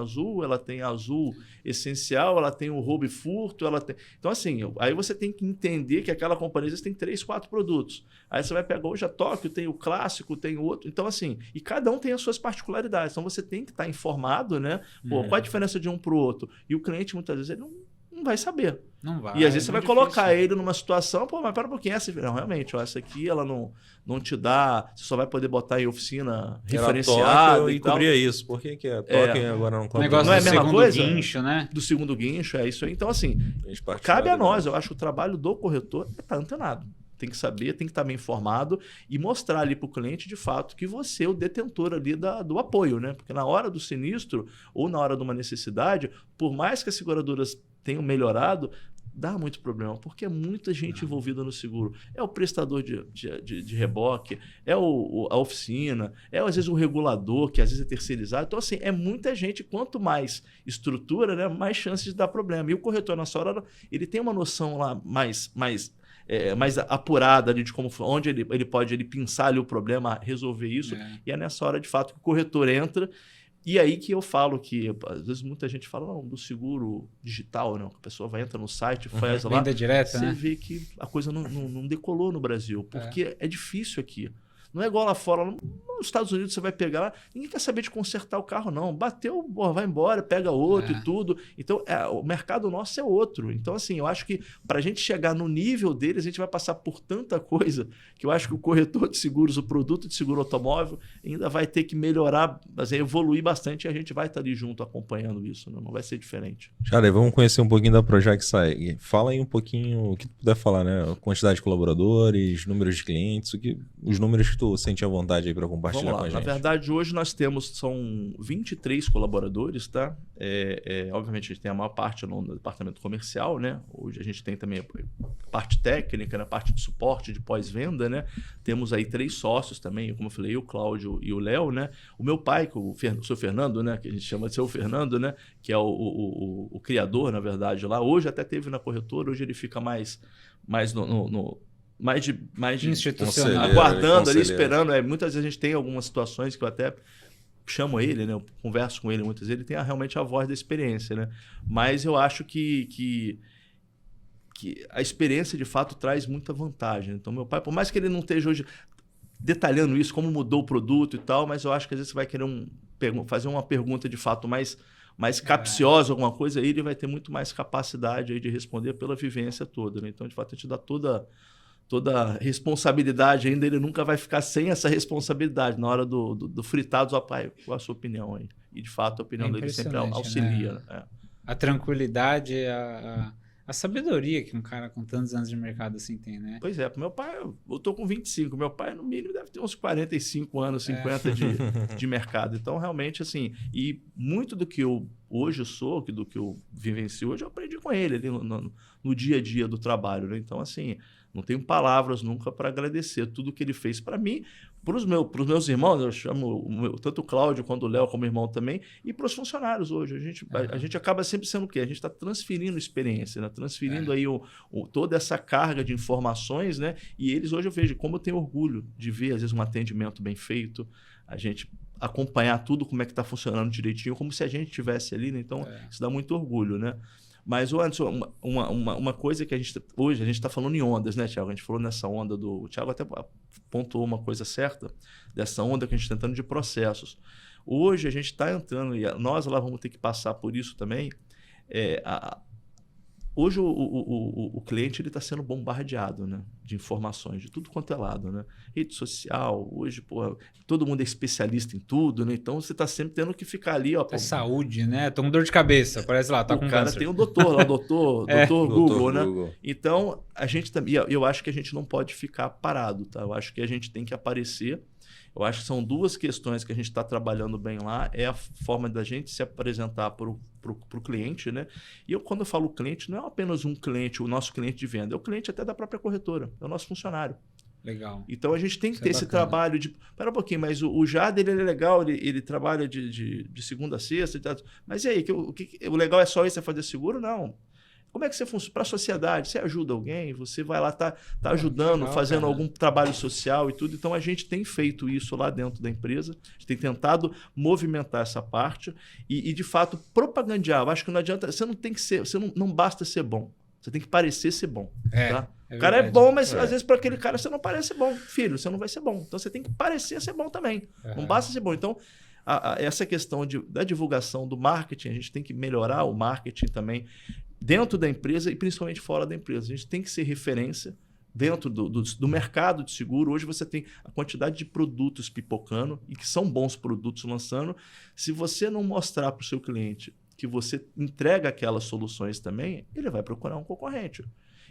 Azul Essencial, ela tem o roubo e furto, ela tem... Então assim, aí você tem que entender que aquela companhia às vezes tem 3, 4 produtos. Aí você vai pegar hoje a Tóquio, tem o clássico, tem o outro. Então assim, e cada um tem as suas particularidades. Então você tem que estar informado, né? Pô, qual a diferença de um para o outro? E o cliente muitas vezes ele não vai saber. Não vai. E às vezes você vai colocar ele numa situação, pô, mas pera um pouquinho, não, realmente, essa aqui ela não te dá, você só vai poder botar em oficina referenciada e cobria isso. Por que a Tóquio agora não cobra? Não é a mesma coisa? Do guincho, né? Do segundo guincho, é isso aí. Então, assim, cabe a nós, eu acho que o trabalho do corretor é estar antenado. Tem que saber, tem que estar bem informado e mostrar ali para o cliente, de fato, que você é o detentor ali do apoio, né? Porque na hora do sinistro ou na hora de uma necessidade, por mais que as seguradoras tenham melhorado, dá muito problema, porque é muita gente envolvida no seguro. É o prestador de reboque, é a oficina, é às vezes o regulador, que às vezes é terceirizado. Então, assim, é muita gente. Quanto mais estrutura, né, mais chances de dar problema. E o corretor, nessa hora, ele tem uma noção lá mais apurada ali de onde ele pode pinçar ali o problema, resolver isso. E é nessa hora, de fato, que o corretor entra. E aí que eu falo que, às vezes muita gente fala, não, do seguro digital, não, a pessoa entra no site, faz lá, venda direta, você vê que a coisa não decolou no Brasil, porque é difícil aqui. Não é igual lá fora, nos Estados Unidos você vai pegar lá, ninguém quer saber de consertar o carro, não. Bateu, vai embora, pega outro e tudo. Então, o mercado nosso é outro. Então, assim, eu acho que para a gente chegar no nível deles, a gente vai passar por tanta coisa que eu acho que o corretor de seguros, o produto de seguro automóvel, ainda vai ter que melhorar, evoluir bastante, e a gente vai estar ali junto acompanhando isso, né? Não vai ser diferente. Jara, vamos conhecer um pouquinho da Projac SAEG. Fala aí um pouquinho, o que tu puder falar, né? Quantidade de colaboradores, números de clientes, os números que tu sente à vontade aí para compartilhar com a gente. Na verdade, hoje nós são 23 colaboradores, tá? Obviamente, a gente tem a maior parte no departamento comercial, né? Hoje a gente tem também a parte técnica, né? A parte de suporte, de pós-venda, né? Temos aí 3 sócios também, como eu falei, o Cláudio e o Léo, né? O meu pai, o seu Fernando, né? Que a gente chama de seu Fernando, né? Que é o criador, na verdade, lá. Hoje até teve na corretora, hoje ele fica mais de institucional, aguardando ali, esperando. Muitas vezes a gente tem algumas situações que eu até chamo ele, né? Eu converso com ele muitas vezes, ele tem realmente a voz da experiência, né? Mas eu acho que a experiência de fato traz muita vantagem. Então, meu pai, por mais que ele não esteja hoje detalhando isso, como mudou o produto e tal, mas eu acho que às vezes você vai querer fazer uma pergunta de fato mais capciosa, alguma coisa, aí ele vai ter muito mais capacidade aí de responder pela vivência toda, né? Então, de fato, a gente dá toda a responsabilidade ainda, ele nunca vai ficar sem essa responsabilidade na hora do fritado, pai, qual a sua opinião aí? E, de fato, a opinião dele sempre auxilia. Né? A tranquilidade, a sabedoria que um cara com tantos anos de mercado assim tem, né? Pois é, meu pai, eu tô com 25, meu pai no mínimo deve ter uns 45 anos, 50 de mercado. Então, realmente, assim, e muito do que eu hoje sou, do que eu vivencio hoje, eu aprendi com ele ali no dia a dia do trabalho, né? Então, assim, não tenho palavras nunca para agradecer tudo que ele fez para mim, para os meus irmãos, eu chamo tanto o Cláudio quanto o Léo como irmão também, e para os funcionários hoje. A gente acaba sempre sendo o quê? A gente está transferindo experiência, né? Transferindo aí toda essa carga de informações, né? E eles hoje eu vejo como eu tenho orgulho de ver, às vezes, um atendimento bem feito, a gente acompanhar tudo, como é que está funcionando direitinho, como se a gente estivesse ali, né? Então, isso dá muito orgulho, né? Mas, Anderson, uma coisa que hoje a gente está falando em ondas, né, Thiago? A gente falou nessa onda o Thiago até pontuou uma coisa certa, dessa onda que a gente está entrando de processos. Hoje a gente está entrando, e nós lá vamos ter que passar por isso também. Hoje o cliente está sendo bombardeado, né, de informações de tudo quanto é lado, né? Rede social, hoje, todo mundo é especialista em tudo, né? Então você está sempre tendo que ficar ali. Saúde, né? Tô com dor de cabeça, parece lá, tá com cara câncer. Tem o doutor lá, doutor Google, né? Então, a gente também, eu acho que a gente não pode ficar parado, tá? Eu acho que a gente tem que aparecer. Eu acho que são 2 questões que a gente está trabalhando bem lá. É a forma da gente se apresentar para o cliente, né? E quando eu falo cliente, não é apenas um cliente, o nosso cliente de venda, é o cliente até da própria corretora, é o nosso funcionário. Legal. Então, a gente tem que ter esse trabalho de... Espera um pouquinho, mas o Jade, ele é legal, ele trabalha de segunda a sexta, mas e aí, o legal é só isso, é fazer seguro? Não. Como é que você funciona? Para a sociedade, você ajuda alguém, você vai lá, tá ajudando, fazendo algum trabalho social e tudo. Então, a gente tem feito isso lá dentro da empresa, a gente tem tentado movimentar essa parte e de fato, propagandear. Eu acho que não adianta, você não tem que ser, não basta ser bom, você tem que parecer ser bom. Tá? O cara é bom, mas às vezes para aquele cara você não parece bom. Filho, você não vai ser bom. Então, você tem que parecer ser bom também. Não basta ser bom. Então, essa questão da divulgação do marketing, a gente tem que melhorar o marketing também, dentro da empresa e principalmente fora da empresa. A gente tem que ser referência dentro do mercado de seguro. Hoje você tem a quantidade de produtos pipocando e que são bons produtos lançando. Se você não mostrar para o seu cliente que você entrega aquelas soluções também, ele vai procurar um concorrente.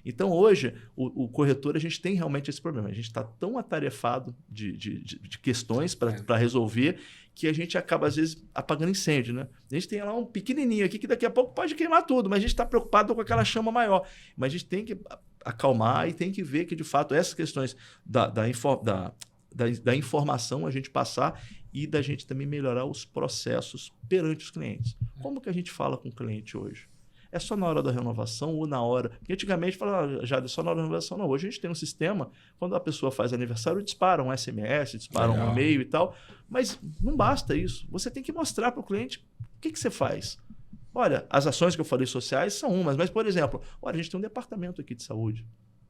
Então, hoje, o corretor, a gente tem realmente esse problema. A gente está tão atarefado de questões para resolver que a gente acaba, às vezes, apagando incêndio, né? A gente tem lá um pequenininho aqui que daqui a pouco pode queimar tudo, mas a gente está preocupado com aquela chama maior. Mas a gente tem que acalmar e tem que ver que, de fato, essas questões da informação a gente passar e da gente também melhorar os processos perante os clientes. Como que a gente fala com o cliente hoje? É só na hora da renovação ou na hora... Porque antigamente falava, já só na hora da renovação. Não, hoje a gente tem um sistema, quando a pessoa faz aniversário, dispara um SMS, dispara um e-mail e tal. Mas não basta isso. Você tem que mostrar para o cliente o que você faz. Olha, as ações que eu falei sociais são umas, mas, por exemplo, olha, a gente tem um departamento aqui de saúde.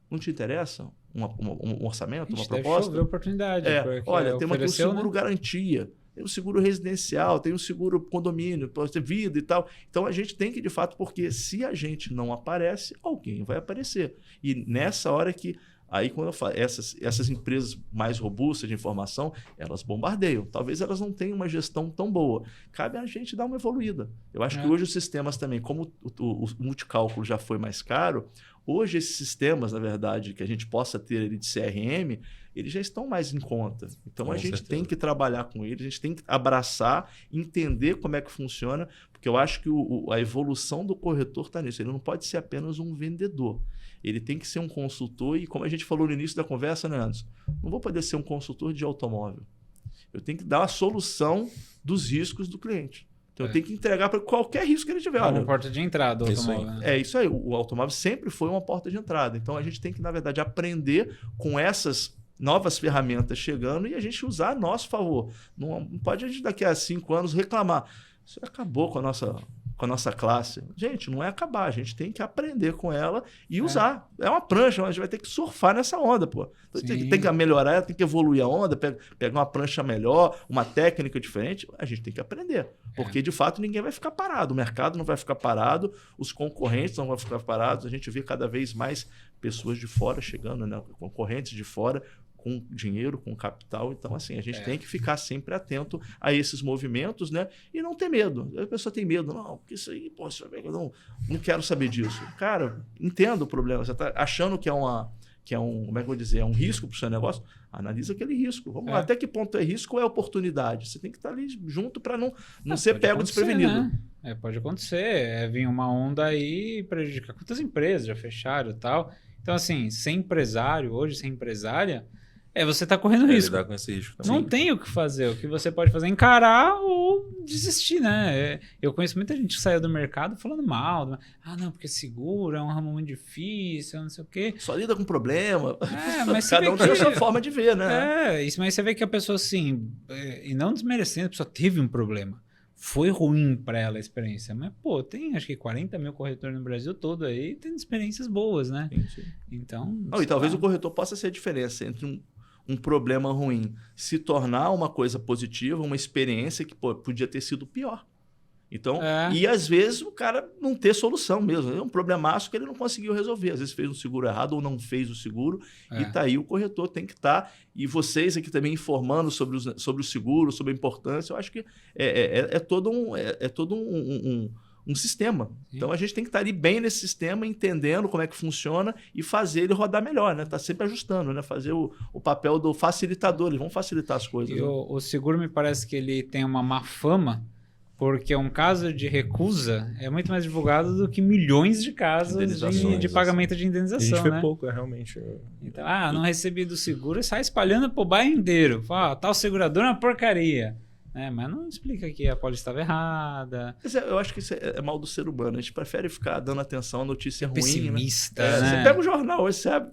Não te interessa um orçamento, uma deve proposta? chover oportunidade. Olha, temos aqui um seguro, né? garantia, tem um seguro residencial, tem um seguro condomínio, pode ter vida e tal. Então a gente tem que, de fato, porque se a gente não aparece, alguém vai aparecer. E nessa hora que... Aí, quando eu falo, essas empresas mais robustas de informação, elas bombardeiam. Talvez elas não tenham uma gestão tão boa. Cabe a gente dar uma evoluída. Eu acho que hoje os sistemas também, como o multicálculo já foi mais caro, hoje esses sistemas, na verdade, que a gente possa ter ali de CRM, eles já estão mais em conta. Então, Com a gente certeza. tem que trabalhar com eles, a gente tem que abraçar, entender como é que funciona, porque eu acho que a evolução do corretor está nisso. Ele não pode ser apenas um vendedor. Ele tem que ser um consultor e, como a gente falou no início da conversa, né, Anderson? Não vou poder ser um consultor de automóvel. Eu tenho que dar a solução dos riscos do cliente. Então, eu tenho que entregar para qualquer risco que ele tiver. É uma porta de entrada do Isso aí. automóvel. Né? É isso aí. O automóvel sempre foi uma porta de entrada. Então, a gente tem que, na verdade, aprender com essas novas ferramentas chegando e a gente usar a nosso favor. Não pode a gente daqui a 5 anos reclamar. Isso acabou com a nossa classe. Gente, não é acabar. A gente tem que aprender com ela e usar. É uma prancha, a gente vai ter que surfar nessa onda, pô. Então, tem que melhorar, tem que evoluir a onda, pegar uma prancha melhor, uma técnica diferente. A gente tem que aprender. Porque, de fato, ninguém vai ficar parado. O mercado não vai ficar parado, os concorrentes não vão ficar parados. A gente vê cada vez mais pessoas de fora chegando, né? Concorrentes de fora, com dinheiro, com capital. Então, assim, a gente tem que ficar sempre atento a esses movimentos, né? E não ter medo. A pessoa tem medo. Não, porque isso aí, pô, eu não quero saber disso. Cara, entenda o problema. Você está achando que é um, como é que eu vou dizer, é um risco para o seu negócio? Analisa aquele risco. Vamos lá, até que ponto é risco ou é oportunidade? Você tem que estar ali junto para não ser pego desprevenido. Né? Pode acontecer. Vir uma onda aí e prejudicar. Quantas empresas já fecharam e tal? Então, assim, ser empresário hoje, ser empresária, você está correndo risco. Lidar com esse risco também. Não tem o que fazer. O que você pode fazer é encarar ou desistir, né? Eu conheço muita gente que saiu do mercado falando mal. Não, porque seguro é um ramo muito difícil, não sei o quê. Só lida com problema. Mas cada um tem a sua forma de ver, né? Mas você vê que a pessoa, assim, e não desmerecendo, a pessoa teve um problema. Foi ruim para ela a experiência. Mas, pô, tem acho que 40 mil corretores no Brasil todo aí, tem experiências boas, né? Sim. Então... E talvez o corretor possa ser a diferença entre um problema ruim se tornar uma coisa positiva, uma experiência que podia ter sido pior. Então, e às vezes o cara não ter solução mesmo. É um problemaço que ele não conseguiu resolver. Às vezes fez um seguro errado ou não fez o seguro. E tá aí, o corretor tem que estar. E vocês aqui também informando sobre o seguro, sobre a importância. Eu acho que é todo um sistema. Sim. Então a gente tem que estar ali bem nesse sistema, entendendo como é que funciona e fazer ele rodar melhor, né? Tá sempre ajustando, né? Fazer o papel do facilitador. Eles vão facilitar as coisas. E o seguro me parece que ele tem uma má fama, porque um caso de recusa é muito mais divulgado do que milhões de casos de pagamento de indenização. A gente foi né? pouco, realmente. Então, não recebi do seguro e sai espalhando pro bairro inteiro. Fala, tal segurador é uma porcaria. Mas não explica que a pólice estava errada. Eu acho que isso é mal do ser humano. A gente prefere ficar dando atenção à notícia ruim. Pessimista, né? Você pega o jornal, você sabe.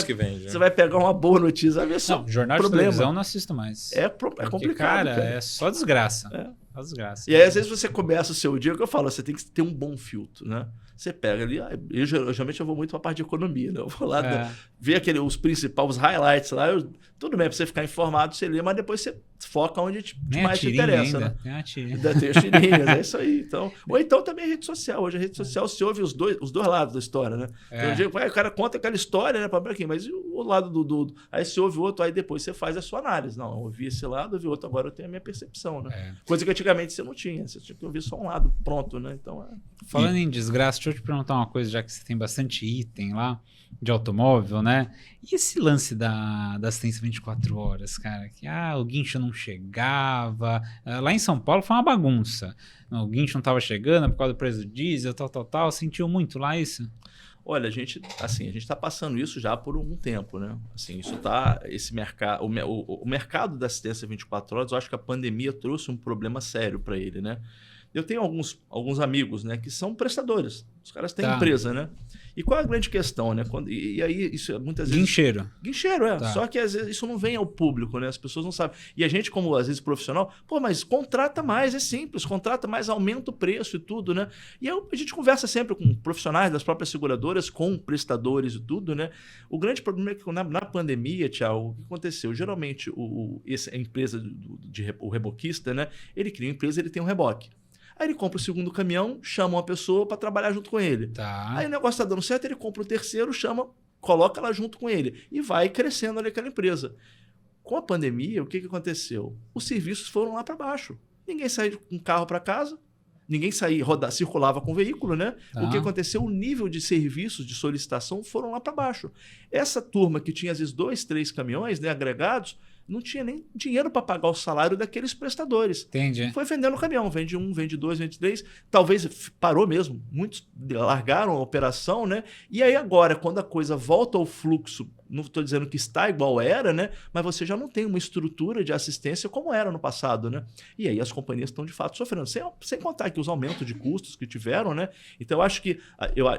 Que vende. Você vai pegar uma boa notícia, vai ver só. Jornal de televisão não assisto mais. É complicado. Cara, é só desgraça. Só desgraça. E aí, às vezes, você começa o seu dia, que eu falo, você tem que ter um bom filtro, né? Você pega ali, geralmente eu vou muito para a parte de economia, né? Eu vou lá ver os principais, os highlights lá. Tudo bem, para você ficar informado, você lê, mas depois você foca onde mais te interessa, ainda. né? Tem a tirinha. Tem as tirinhas, é isso aí. Então, ou então também a rede social. Hoje a rede social se ouve os dois lados da história, né? Então, o cara conta aquela história, né? Mas e o lado do... Aí você ouve o outro, aí depois você faz a sua análise. Não, eu ouvi esse lado, ouvi outro, agora eu tenho a minha percepção, né? Coisa que antigamente você não tinha. Você tinha que ouvir só um lado, pronto, né? Então, Falando em desgraça, deixa eu te perguntar uma coisa, já que você tem bastante item lá de automóvel, né? E esse lance da assistência 24 horas, cara? Que o guincho não chegava. Lá em São Paulo foi uma bagunça. O guincho não estava chegando por causa do preço do diesel, tal. Sentiu muito lá isso? Olha, a gente está passando isso já por um tempo, né? Assim, esse mercado, o mercado da assistência 24 horas, eu acho que a pandemia trouxe um problema sério para ele, né? Eu tenho alguns amigos, né, que são prestadores. Os caras têm Tá. empresa, né? E qual é a grande questão, né? E aí, isso muitas vezes... Guincheiro. é. Tá. Só que às vezes isso não vem ao público, né? As pessoas não sabem. E a gente, como às vezes profissional, pô, mas contrata mais, é simples. Contrata mais, aumenta o preço e tudo, né? E aí a gente conversa sempre com profissionais das próprias seguradoras, com prestadores e tudo, né? O grande problema é que na pandemia, Thiago, o que aconteceu? Geralmente, a empresa, o reboquista, né? Ele cria uma empresa, ele tem um reboque. Aí ele compra o segundo caminhão, chama uma pessoa para trabalhar junto com ele. Tá. Aí o negócio está dando certo, ele compra o terceiro, coloca lá junto com ele e vai crescendo ali aquela empresa. Com a pandemia, o que aconteceu? Os serviços foram lá para baixo. Ninguém saiu com carro para casa, ninguém circulava com veículo, né? Tá. O que aconteceu? O nível de serviços, de solicitação foram lá para baixo. Essa turma que tinha às vezes 2, 3 caminhões, né, agregados, não tinha nem dinheiro para pagar o salário daqueles prestadores. Entendi. Foi vendendo o caminhão, vende 1, vende 2, vende 3. Talvez parou mesmo. Muitos largaram a operação, né? E aí agora, quando a coisa volta ao fluxo, não estou dizendo que está igual era, né? Mas você já não tem uma estrutura de assistência como era no passado, né? E aí as companhias estão de fato sofrendo. Sem contar que os aumentos de custos que tiveram, né? Então eu acho que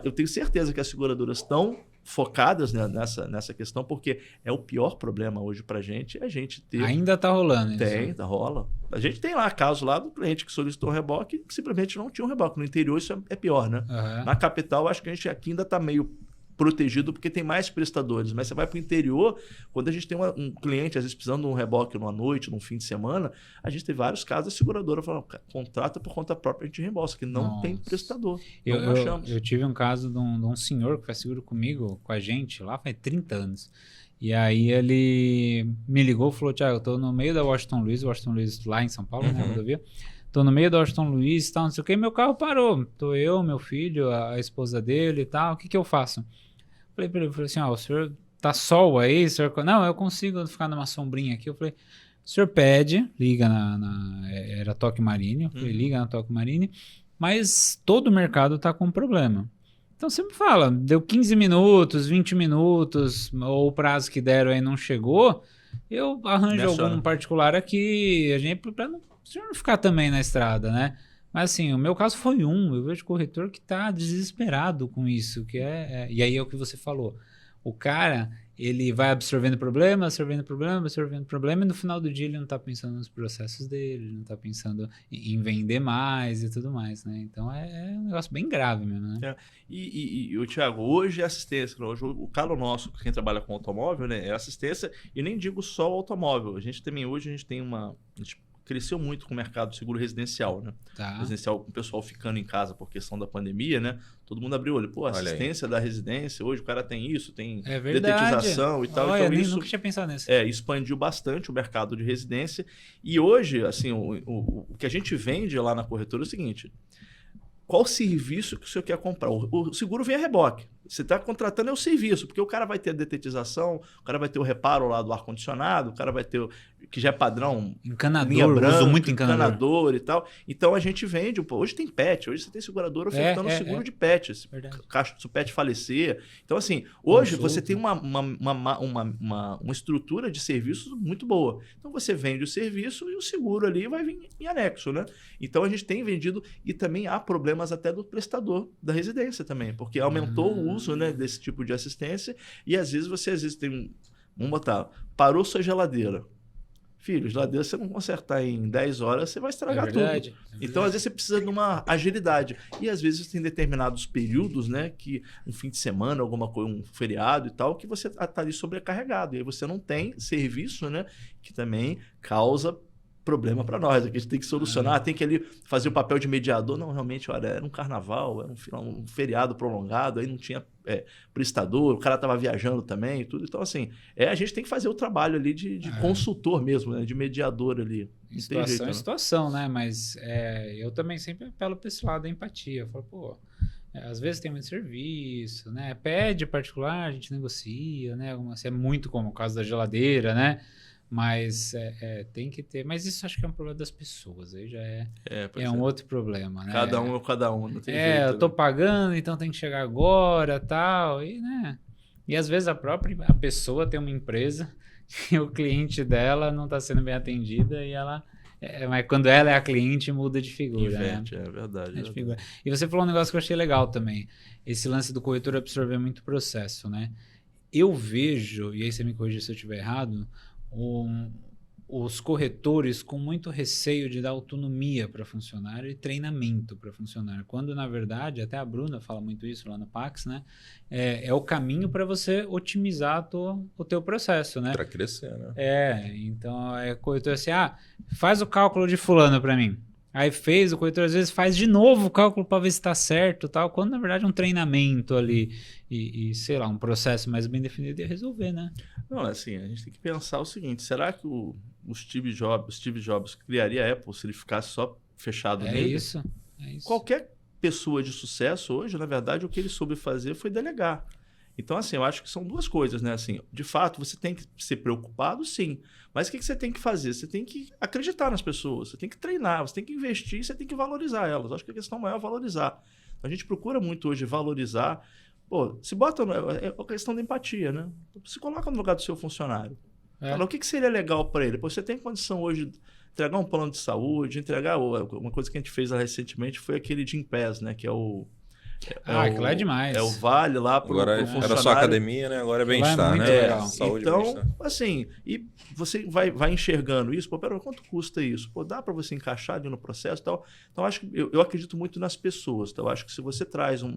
eu tenho certeza que as seguradoras estão focadas, né, nessa questão, porque é o pior problema hoje para a gente ter... Ainda tá rolando Tem, isso. rola. A gente tem lá caso lá do cliente que solicitou um reboque que simplesmente não tinha um reboque. No interior isso é pior, né? Uhum. Na capital, acho que a gente aqui ainda está meio protegido porque tem mais prestadores, mas você vai para o interior, quando a gente tem um cliente, às vezes precisando de um reboque numa noite, num fim de semana, a gente tem vários casos da seguradora falando, contrata por conta própria, a gente reembolsa, que não tem prestador. Eu tive um caso de um senhor que faz seguro comigo, com a gente, lá faz 30 anos. E aí ele me ligou e falou, Thiago, eu tô no meio da Washington Luiz lá em São Paulo, né, rodovia. Tô no meio da Washington Luiz e tal, não sei o que, meu carro parou. Tô eu, meu filho, a esposa dele e tal, o que eu faço? Falei pra ele, assim, o senhor tá sol aí? O senhor... Não, eu consigo ficar numa sombrinha aqui. Eu falei, o senhor pede, liga era Toque Marine, eu falei, liga na Toque Marine, mas todo o mercado tá com problema. Então você me fala, deu 15 minutos, 20 minutos, ou o prazo que deram aí não chegou, eu arranjo algum particular aqui, a gente, pra o senhor não ficar também na estrada, né? Mas assim, o meu caso foi eu vejo corretor que tá desesperado com isso, e aí é o que você falou, o cara, ele vai absorvendo problema, e no final do dia ele não tá pensando nos processos dele, ele não tá pensando em vender mais e tudo mais, né? Então é um negócio bem grave mesmo, né? E o Thiago, hoje é assistência, hoje o calo nosso, quem trabalha com automóvel, né, é assistência, e nem digo só o automóvel, a gente tem cresceu muito com o mercado de seguro residencial, né? Tá. Residencial, com o pessoal ficando em casa por questão da pandemia, né? Todo mundo abriu o olho. Pô, assistência da residência, hoje o cara tem isso, tem detetização e tal. Olha, então isso nunca tinha pensado nisso. expandiu bastante o mercado de residência. E hoje, assim, o que a gente vende lá na corretora é o seguinte: qual serviço que o senhor quer comprar? O seguro vem a reboque. Você está contratando o serviço, porque o cara vai ter a detetização, o cara vai ter o reparo lá do ar-condicionado, o cara vai ter, que já é padrão, encanador, uso muito encanador e tal. Então a gente vende, hoje tem pet, hoje você tem seguradora ofertando seguro de pet, se o pet falecer. Então assim, hoje você tem uma estrutura de serviços muito boa. Então você vende o serviço e o seguro ali vai vir em anexo, né? Então a gente tem vendido e também há problemas até do prestador da residência também, porque aumentou o uso, né, desse tipo de assistência e às vezes tem vamos botar, parou sua geladeira. Filho, geladeira você não consertar em 10 horas, você vai estragar tudo. Então, às vezes, você precisa de uma agilidade. E, às vezes, tem determinados períodos, né, que um fim de semana, alguma coisa, um feriado e tal, que você está ali sobrecarregado. E aí você não tem serviço, né, que também causa problema para nós. Aqui a gente tem que solucionar, tem que ali fazer o papel de mediador. Não, realmente, olha, era um carnaval, era um feriado prolongado, aí não tinha prestador, o cara estava viajando também e tudo. Então, assim, a gente tem que fazer o trabalho ali de consultor mesmo, né? De mediador ali. Situação, né? Mas eu também sempre apelo para esse lado da empatia. Eu falo, pô, às vezes tem muito serviço, né? Pede particular, a gente negocia, né? Se é muito como o caso da geladeira, né? Mas tem que ter. Mas isso acho que é um problema das pessoas. Aí já é um outro problema, né? Cada um é cada um. Não tem jeito, eu tô pagando, então tem que chegar agora, tal. E, né? E às vezes a pessoa tem uma empresa e o cliente dela não está sendo bem atendida e ela Mas quando ela é a cliente, muda de figura. Inverte, né? é verdade. É de figura. E você falou um negócio que eu achei legal também. Esse lance do corretor absorver muito processo, né? Eu vejo, e aí você me corrige se eu estiver errado, os corretores com muito receio de dar autonomia para funcionário e treinamento para funcionário, quando na verdade, até a Bruna fala muito isso lá no Pax, né? É o caminho para você otimizar o teu processo, né? Para crescer, né? Então é corretor assim, faz o cálculo de fulano para mim. Aí fez, o corretor às vezes faz de novo o cálculo para ver se está certo, tal, quando na verdade um treinamento ali e sei lá, um processo mais bem definido ia resolver, né? Não, assim, a gente tem que pensar o seguinte, será que o Steve Jobs criaria a Apple se ele ficasse só fechado nele? É isso. Qualquer pessoa de sucesso hoje, na verdade, o que ele soube fazer foi delegar. Então, assim, eu acho que são duas coisas, né? Assim, de fato, você tem que ser preocupado, sim. Mas o que você tem que fazer? Você tem que acreditar nas pessoas, você tem que treinar, você tem que investir, você tem que valorizar elas. Eu acho que a questão maior é valorizar. A gente procura muito hoje valorizar. Pô, se bota... É a questão da empatia, né? Se coloca no lugar do seu funcionário. Fala, o que seria legal para ele? Pô, você tem condição hoje de entregar um plano de saúde, entregar... Uma coisa que a gente fez recentemente foi aquele Gympass, né? Que é o... aquilo é demais. É o vale lá pro funcionário. Era só academia, né? Agora é bem-estar, né? Saúde, então, assim, e você vai enxergando isso, pô, pera, quanto custa isso? Pô, dá para você encaixar ali no processo e tal? Então, acho que eu acredito muito nas pessoas. Então, acho que se você traz um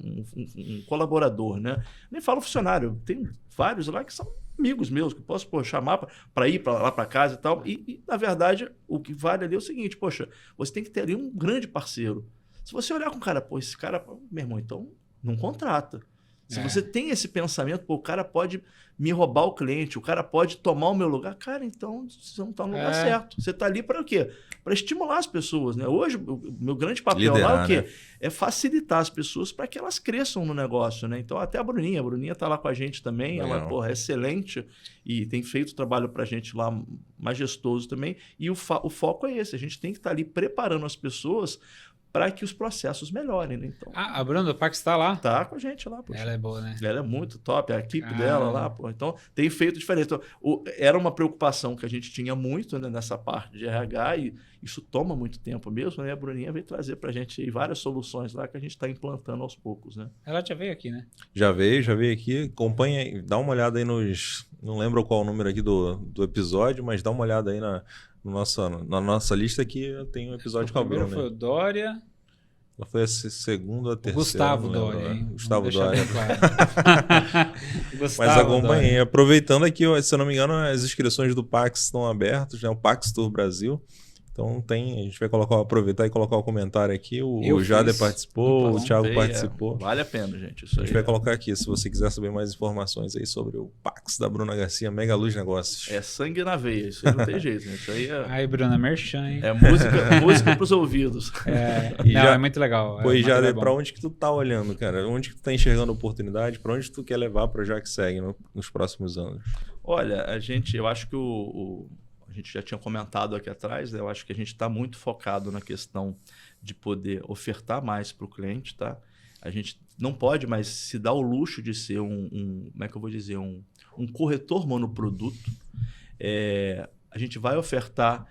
colaborador, né? Nem falo funcionário, tem vários lá que são amigos meus, que eu posso chamar para ir lá para casa e tal. E, na verdade, o que vale ali é o seguinte, poxa, você tem que ter ali um grande parceiro. Se você olhar com o cara, pô, esse cara, meu irmão, então não contrata. Se você tem esse pensamento, pô, o cara pode me roubar o cliente, o cara pode tomar o meu lugar, cara, então você não está no lugar certo. Você está ali para o quê? Para estimular as pessoas, né? Hoje, o meu grande papel lá é o quê? Né? É facilitar as pessoas para que elas cresçam no negócio, né? Então, até a Bruninha está lá com a gente também, ela, porra, é excelente e tem feito trabalho para a gente lá majestoso também. E o foco é esse, a gente tem que estar ali preparando as pessoas para que os processos melhorem, né? Então, a Bruna do Pax está lá? Tá com a gente lá, poxa. Ela é boa, né? Ela é muito top, a equipe dela lá, pô. Então, tem feito diferente. Então, era uma preocupação que a gente tinha muito, né, nessa parte de RH e isso toma muito tempo mesmo, né? A Bruninha veio trazer para a gente várias soluções lá que a gente está implantando aos poucos, né? Ela já veio aqui, né? Já veio aqui. Acompanha aí, dá uma olhada aí nos... Não lembro qual o número aqui do episódio, mas dá uma olhada aí na nossa lista aqui tem um episódio com a Bruna. O primeiro foi o Dória. Ela foi a segunda, a terceira. Gustavo Dória, hein? Gustavo Dória. Claro. Mas acompanhei. Aproveitando aqui, se eu não me engano, as inscrições do Pax estão abertas, né? O Pax Tour Brasil. Então a gente vai aproveitar e colocar o comentário aqui. O Jader participou, o Thiago participou. Vale a pena, gente. A gente vai colocar aqui, se você quiser saber mais informações aí sobre o Pax da Bruna Garcia, Mega Luz Negócios. É sangue na veia, isso aí não tem jeito, gente. Isso aí Aí, Bruna, merchan, hein? É música pros ouvidos. É muito legal. Pô, Jader, pra onde que tu tá olhando, cara? Onde que tu tá enxergando oportunidade? Pra onde tu quer levar pro Já Que Segue nos próximos anos? Olha, eu acho que a gente já tinha comentado aqui atrás, né? Eu acho que a gente está muito focado na questão de poder ofertar mais para o cliente, tá? A gente não pode mais se dar o luxo de ser como é que eu vou dizer, um corretor monoproduto. A gente vai ofertar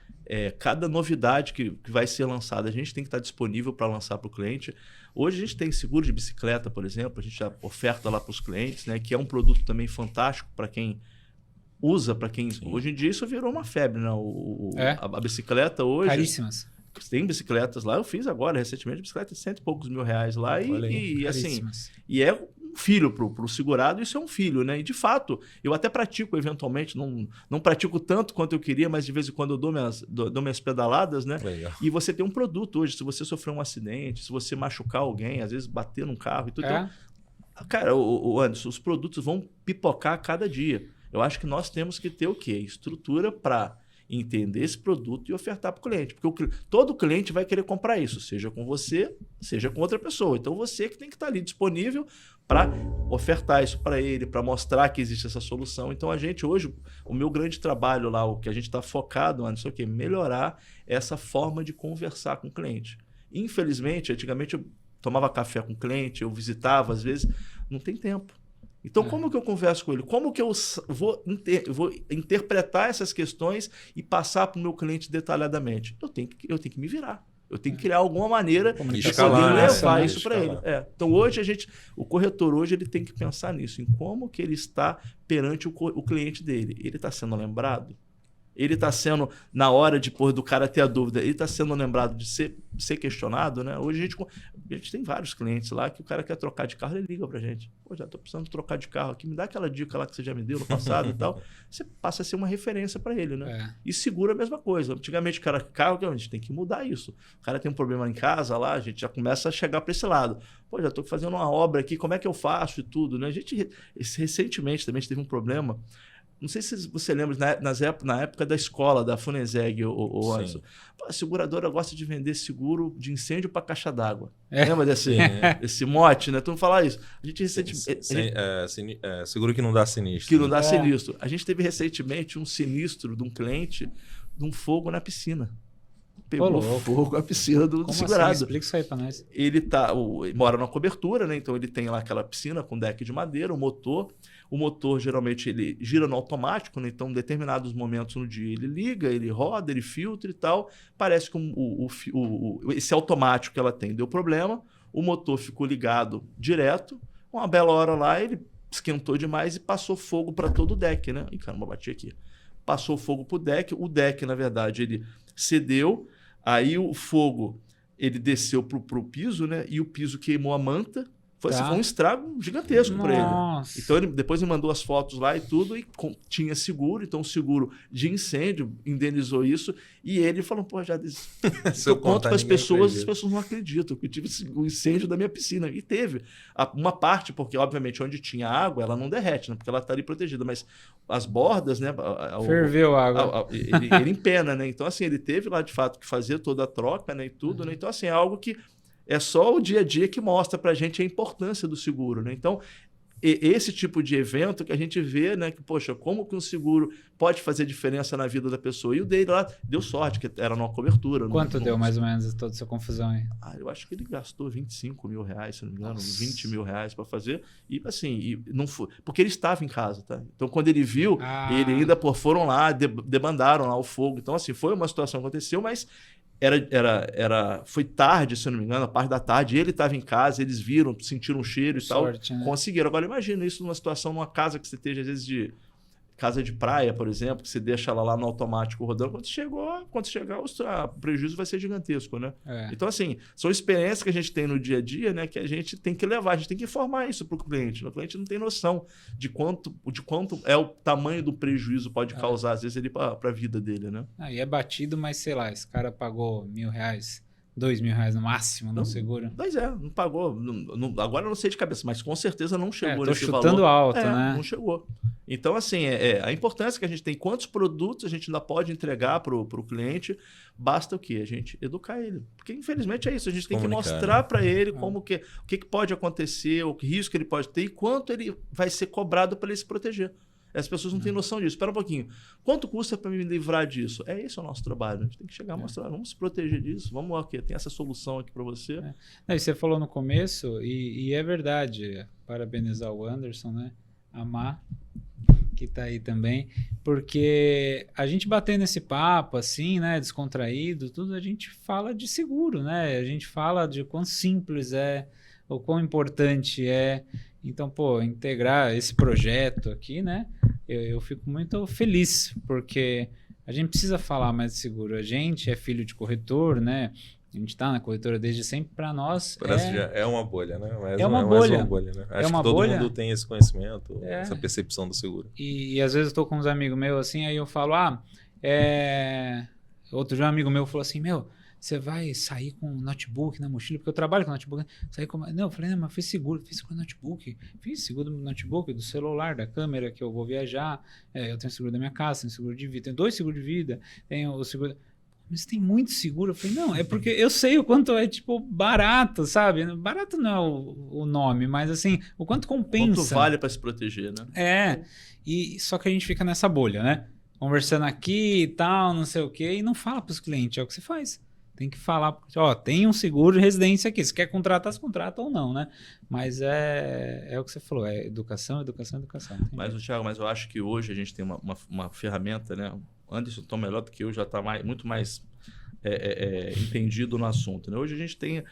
cada novidade que vai ser lançada, a gente tem que estar disponível para lançar para o cliente. Hoje a gente tem seguro de bicicleta, por exemplo, a gente já oferta lá para os clientes, né? Que é um produto também fantástico para quem usa, para quem... Sim. Hoje em dia isso virou uma febre, né? A bicicleta hoje... Caríssimas. Tem bicicletas lá, eu fiz agora recentemente bicicleta de R$100 e poucos mil lá e assim, e é um filho pro segurado, isso é um filho, né? E de fato, eu até pratico eventualmente, não pratico tanto quanto eu queria, mas de vez em quando eu dou minhas pedaladas, né? Legal. E você tem um produto hoje, se você sofrer um acidente, se você machucar alguém, às vezes bater num carro e tudo. Então, cara, Anderson, os produtos vão pipocar a cada dia. Eu acho que nós temos que ter o quê? Estrutura para entender esse produto e ofertar para o cliente. Porque todo cliente vai querer comprar isso, seja com você, seja com outra pessoa. Então, você que tem que estar ali disponível para ofertar isso para ele, para mostrar que existe essa solução. Então, a gente hoje, o meu grande trabalho lá, o que a gente está focado, não sei o quê, melhorar essa forma de conversar com o cliente. Infelizmente, antigamente eu tomava café com o cliente, eu visitava, às vezes, não tem tempo. Então, como que eu converso com ele? Como que eu vou interpretar essas questões e passar para o meu cliente detalhadamente? Eu tenho que me virar. Eu tenho que criar alguma maneira de poder levar isso para ele. Então, hoje, o corretor hoje ele tem que pensar nisso, em como que ele está perante o cliente dele. Ele está sendo lembrado? Ele está sendo, na hora depois do cara ter a dúvida, ele está sendo lembrado de ser questionado, né? Hoje a gente tem vários clientes lá que o cara quer trocar de carro, ele liga pra gente. Pô, já estou precisando trocar de carro aqui, me dá aquela dica lá que você já me deu no passado e tal. Você passa a ser uma referência para ele, né? E seguro é a mesma coisa. Antigamente, o cara, carro, a gente tem que mudar isso. O cara tem um problema em casa lá, a gente já começa a chegar para esse lado. Pô, já estou fazendo uma obra aqui, como é que eu faço e tudo, né? A gente, recentemente, também teve um problema. Não sei se você lembra, na época da escola, da Funezeg, o Anderson. A seguradora gosta de vender seguro de incêndio para caixa d'água. Lembra desse mote, né? Tu não falar isso. A gente recentemente... seguro que não dá sinistro. Que não dá sinistro. A gente teve recentemente um sinistro de um cliente de um fogo na piscina. Pegou fogo na piscina do segurado. Assim? Explica isso aí para nós. Ele mora numa cobertura, né? Então ele tem lá aquela piscina com deck de madeira, o motor geralmente ele gira no automático, né? Então em determinados momentos no dia ele liga, ele roda, ele filtra e tal. Parece que esse automático que ela tem deu problema, o motor ficou ligado direto, uma bela hora lá ele esquentou demais e passou fogo para todo o deck, né? Ih, caramba, bati aqui. Passou fogo pro deck, o deck na verdade ele cedeu, aí o fogo ele desceu pro piso, né? E o piso queimou a manta. Foi um estrago gigantesco para ele. Então, depois ele mandou as fotos lá e tudo, e tinha seguro. Então, o seguro de incêndio indenizou isso. E ele falou, pô, já eu conto para as pessoas não acreditam que eu tive o incêndio da minha piscina. E teve. Uma parte, porque, obviamente, onde tinha água, ela não derrete, né? Porque ela está ali protegida. Mas as bordas, né? Ferveu a água. Ele empena, né? Então, assim, ele teve lá, de fato, que fazer toda a troca, né? E tudo, né? Então, assim, é algo que é só o dia a dia que mostra para a gente a importância do seguro, né? Então, esse tipo de evento que a gente vê, né? Que, poxa, como que um seguro pode fazer diferença na vida da pessoa? E o dele lá deu sorte, que era numa cobertura. Quanto deu mais ou menos toda essa confusão aí? Eu acho que ele gastou 25 mil reais, se não me engano, 20 mil reais para fazer. E assim, não foi, porque ele estava em casa, tá? Então, quando ele viu, ele ainda foram lá, debandaram lá o fogo. Então, assim, foi uma situação que aconteceu, mas foi tarde, se eu não me engano, a parte da tarde, ele estava em casa, eles viram, sentiram um cheiro e tal, né? Conseguiram. Agora, imagina isso numa situação, numa casa que você esteja, às vezes, de casa de praia, por exemplo, que você deixa ela lá no automático rodando, quando chegar, o prejuízo vai ser gigantesco, né? Então, assim, são experiências que a gente tem no dia a dia, né, que a gente tem que levar, a gente tem que informar isso para o cliente. O cliente não tem noção de quanto é o tamanho do prejuízo pode causar, às vezes, ele para a vida dele, né? E é batido, mas sei lá, esse cara pagou R$1.000, R$2.000 no máximo no seguro. Pois não pagou. Agora eu não sei de cabeça, mas com certeza não chegou nesse valor. Tô chutando alto, né? Não chegou. Então, assim, a importância que a gente tem, quantos produtos a gente ainda pode entregar para o cliente, basta o quê? A gente educar ele. Porque, infelizmente, é isso. A gente tem que mostrar para ele o que pode acontecer, o risco que ele pode ter e quanto ele vai ser cobrado para ele se proteger. As pessoas não têm noção disso. Espera um pouquinho. Quanto custa para me livrar disso? Esse é o nosso trabalho. A gente tem que chegar a mostrar. Vamos se proteger disso. Vamos lá, tem essa solução aqui para você. E você falou no começo, e é verdade. Parabenizar o Anderson, né? Amar, que está aí também. Porque a gente batendo nesse papo, assim, né? Descontraído, tudo, a gente fala de seguro, né? A gente fala de quão simples é, o quão importante é. Então, pô, integrar esse projeto aqui, né? Eu fico muito feliz, porque a gente precisa falar mais de seguro. A gente é filho de corretor, né? A gente está na corretora desde sempre. Para nós é uma bolha, né? É uma bolha, né? Acho que todo mundo tem esse conhecimento, essa percepção do seguro. E às vezes eu estou com uns amigos meus assim, aí eu falo, outro dia um amigo meu falou assim, você vai sair com um notebook na mochila, porque eu trabalho com notebook. Não, eu falei, mas fiz seguro no notebook. Fiz seguro do notebook, do celular, da câmera, que eu vou viajar. Eu tenho seguro da minha casa, tenho seguro de vida. Tenho 2 seguros de vida, tenho o seguro... Mas tem muito seguro? Eu falei, não, é porque eu sei o quanto é, barato, sabe? Barato não é o nome, mas assim, o quanto compensa. Quanto vale para se proteger, né? Só que a gente fica nessa bolha, né? Conversando aqui e tal, não sei o quê, e não fala para os clientes, é o que você faz. Tem que falar, ó, tem um seguro de residência aqui. Se quer contratar, se contrata ou não, né? Mas é o que você falou, é educação. Mas, Thiago, eu acho que hoje a gente tem uma ferramenta, né? O Anderson, tão melhor do que eu, já está muito mais entendido no assunto, né? Hoje a gente tem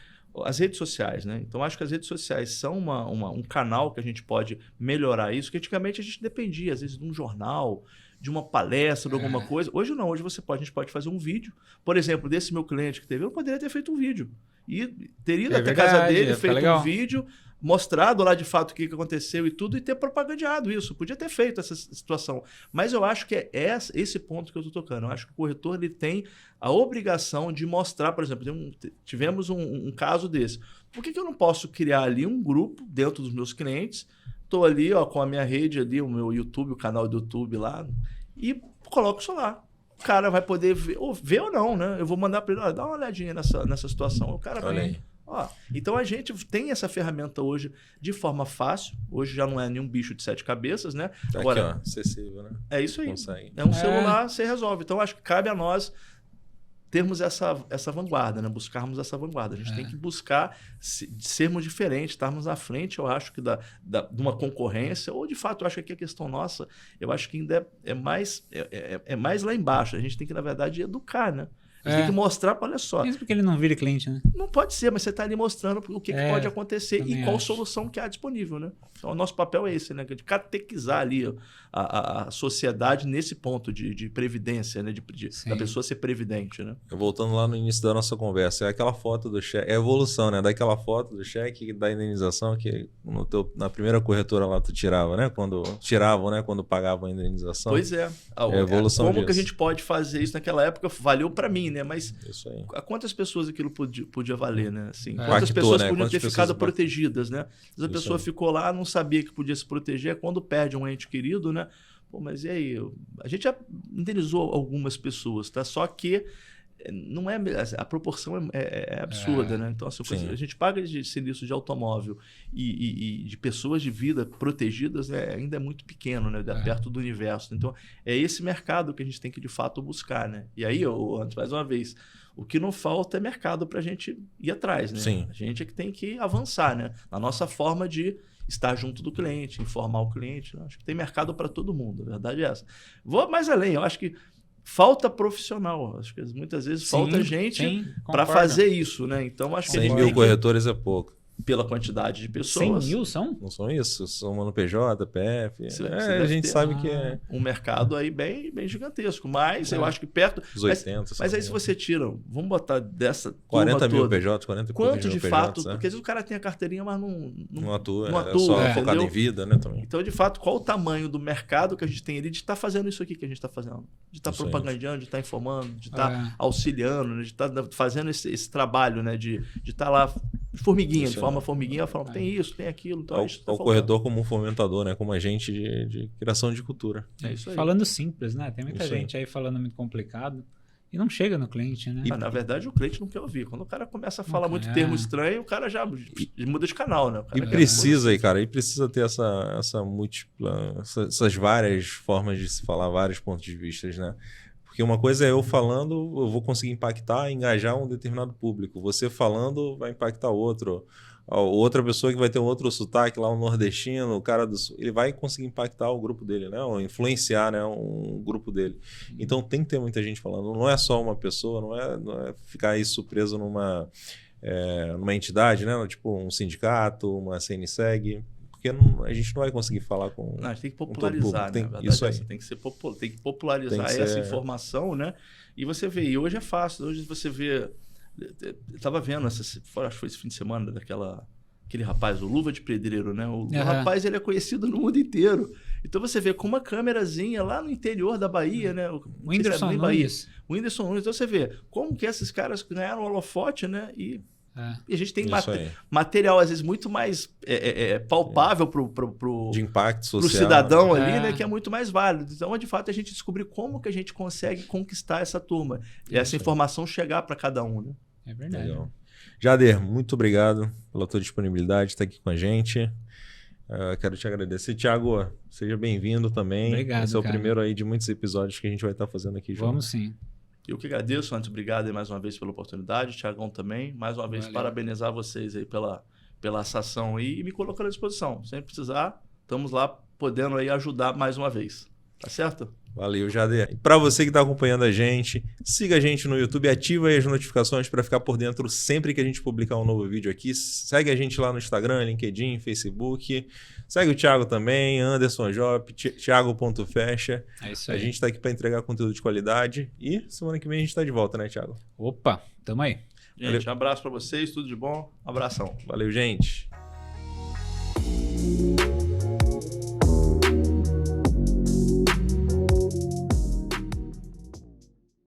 as redes sociais, né? Então, acho que as redes sociais são um canal que a gente pode melhorar isso, que antigamente a gente dependia, às vezes, de um jornal, de uma palestra, de alguma coisa. Hoje não, hoje a gente pode fazer um vídeo. Por exemplo, desse meu cliente que teve, eu poderia ter feito um vídeo. E teria ido até a casa dele, feito um vídeo, mostrado lá de fato o que aconteceu e tudo, e ter propagandeado isso. Podia ter feito essa situação. Mas eu acho que é esse ponto que eu estou tocando. Eu acho que o corretor ele tem a obrigação de mostrar, por exemplo, tivemos um caso desse. Por que eu não posso criar ali um grupo dentro dos meus clientes? Estou ali com a minha rede, ali, o meu YouTube, o canal do YouTube lá, e coloco isso lá. O cara vai poder ver ou não, né? Eu vou mandar para ele, dá uma olhadinha nessa situação. O cara vai... Então a gente tem essa ferramenta hoje de forma fácil. Hoje já não é nenhum bicho de 7 cabeças, né? Agora, aqui, acessível, né? É isso aí. Consegue. É um celular, você resolve. Então acho que cabe a nós termos essa vanguarda, né? Buscarmos essa vanguarda. A gente tem que buscar sermos diferentes, estarmos à frente, eu acho que de uma concorrência, ou de fato, eu acho que aqui a questão nossa, eu acho que ainda é mais lá embaixo. A gente tem que, na verdade, educar, né? A gente tem que mostrar, olha só. Mesmo porque ele não vira cliente, né? Não pode ser, mas você está ali mostrando o que pode acontecer e qual solução que há disponível, né? Então, o nosso papel é esse, né? De catequizar ali a sociedade nesse ponto de previdência, né? Da pessoa ser previdente, né? Voltando lá no início da nossa conversa, é aquela foto do cheque, é a evolução, né? Daquela foto do cheque da indenização que na primeira corretora lá tu tirava, né? Quando pagavam a indenização. Pois é. A evolução como disso. Que a gente pode fazer isso naquela época valeu para mim, né? Mas isso aí. A quantas pessoas aquilo podia valer, né? Assim, quantas pessoas né? podiam ter ficado protegidas, né? Às vezes a pessoa aí. ficou lá, não sabia que podia se proteger, quando perde um ente querido, né? Pô, mas e aí? A gente já indenizou algumas pessoas, tá? Só que não é a proporção é absurda, né? Então, assim, a gente paga de sinistro de automóvel e de pessoas de vida protegidas, né? Ainda é muito pequeno, né? Perto do universo. Então, é esse mercado que a gente tem que, de fato, buscar, né? E aí, mais uma vez, o que não falta é mercado para a gente ir atrás, né? Sim. A gente é que tem que avançar, né? Na nossa forma de estar junto do cliente, informar o cliente. Né? Acho que tem mercado para todo mundo, a verdade é essa. Vou mais além, eu acho que falta profissional. Acho que muitas vezes falta gente para fazer isso, né? Então, acho que 100 mil corretores é pouco. Pela quantidade de pessoas. 100 mil são? Não são isso, são no PJ, PF. A gente sabe que é um mercado aí bem gigantesco. Mas eu acho que perto. Os 80. Mas aí se você tira, vamos botar dessa 40 mil toda, PJ, 40 quanto de PJ, fato, porque às vezes o cara tem a carteirinha, mas não atua. É só focado em vida, né? Também. Então, de fato, qual o tamanho do mercado que a gente tem ali de estar fazendo isso aqui que a gente está fazendo? De estar propagandeando, de estar informando, de estar auxiliando, né? De estar fazendo esse trabalho, né? De estar lá formiguinha, de forma formiguinha, falando, tem isso, tem aquilo. Então o corretor como um fomentador, né? Como agente de criação de cultura. É isso aí. Falando simples, né? Tem muita gente aí falando muito complicado e não chega no cliente, né? Na verdade, o cliente não quer ouvir. Quando o cara começa a falar muito termo estranho, o cara já muda de canal, né? E precisa ter essa múltipla, essas várias formas de se falar, vários pontos de vista, né? Porque uma coisa é eu falando, eu vou conseguir impactar, engajar um determinado público. Você falando vai impactar outro. Outra pessoa que vai ter um outro sotaque lá, um nordestino, o cara do sul, ele vai conseguir impactar o grupo dele, né? Ou influenciar, né? Um grupo dele. Então tem que ter muita gente falando. Não é só uma pessoa, não é ficar isso preso numa entidade, né? Tipo um sindicato, uma CNSEG. Porque a gente não vai conseguir falar com. Não, a gente tem que popularizar, né? Isso aí. Tem que popularizar essa informação, né? E você vê, e hoje é fácil, hoje você vê. Eu estava vendo, acho que foi esse fim de semana, aquele rapaz, o Luva de Pedreiro, né? O rapaz, ele é conhecido no mundo inteiro. Então você vê com uma câmerazinha lá no interior da Bahia, né? O Whindersson Nunes. O Whindersson Nunes. Então você vê como que esses caras ganharam o holofote, né? E a gente tem material, às vezes, muito mais palpável de impacto social, pro cidadão ali, né? Que é muito mais válido. Então, de fato, a gente descobrir como que a gente consegue conquistar essa turma. E essa informação chegar para cada um, né? É verdade. Legal. Jader, muito obrigado pela tua disponibilidade de estar aqui com a gente. Quero te agradecer. Thiago, seja bem-vindo também. Obrigado, esse é o primeiro aí de muitos episódios que a gente vai estar fazendo aqui junto. Vamos sim. Eu que agradeço, antes, obrigado aí mais uma vez pela oportunidade, Thiagão também, mais uma vez parabenizar vocês aí pela essa ação aí e me colocando à disposição. Sem precisar, estamos lá podendo aí ajudar mais uma vez. Tá certo? Valeu, Jader. E para você que está acompanhando a gente, siga a gente no YouTube, ativa aí as notificações para ficar por dentro sempre que a gente publicar um novo vídeo aqui. Segue a gente lá no Instagram, LinkedIn, Facebook. Segue o Thiago também, Anderson Job, Thiago.fecha. É isso aí. A gente está aqui para entregar conteúdo de qualidade e semana que vem a gente está de volta, né, Thiago? Opa, tamo aí. Gente, um abraço para vocês, tudo de bom. Abração. Valeu, gente.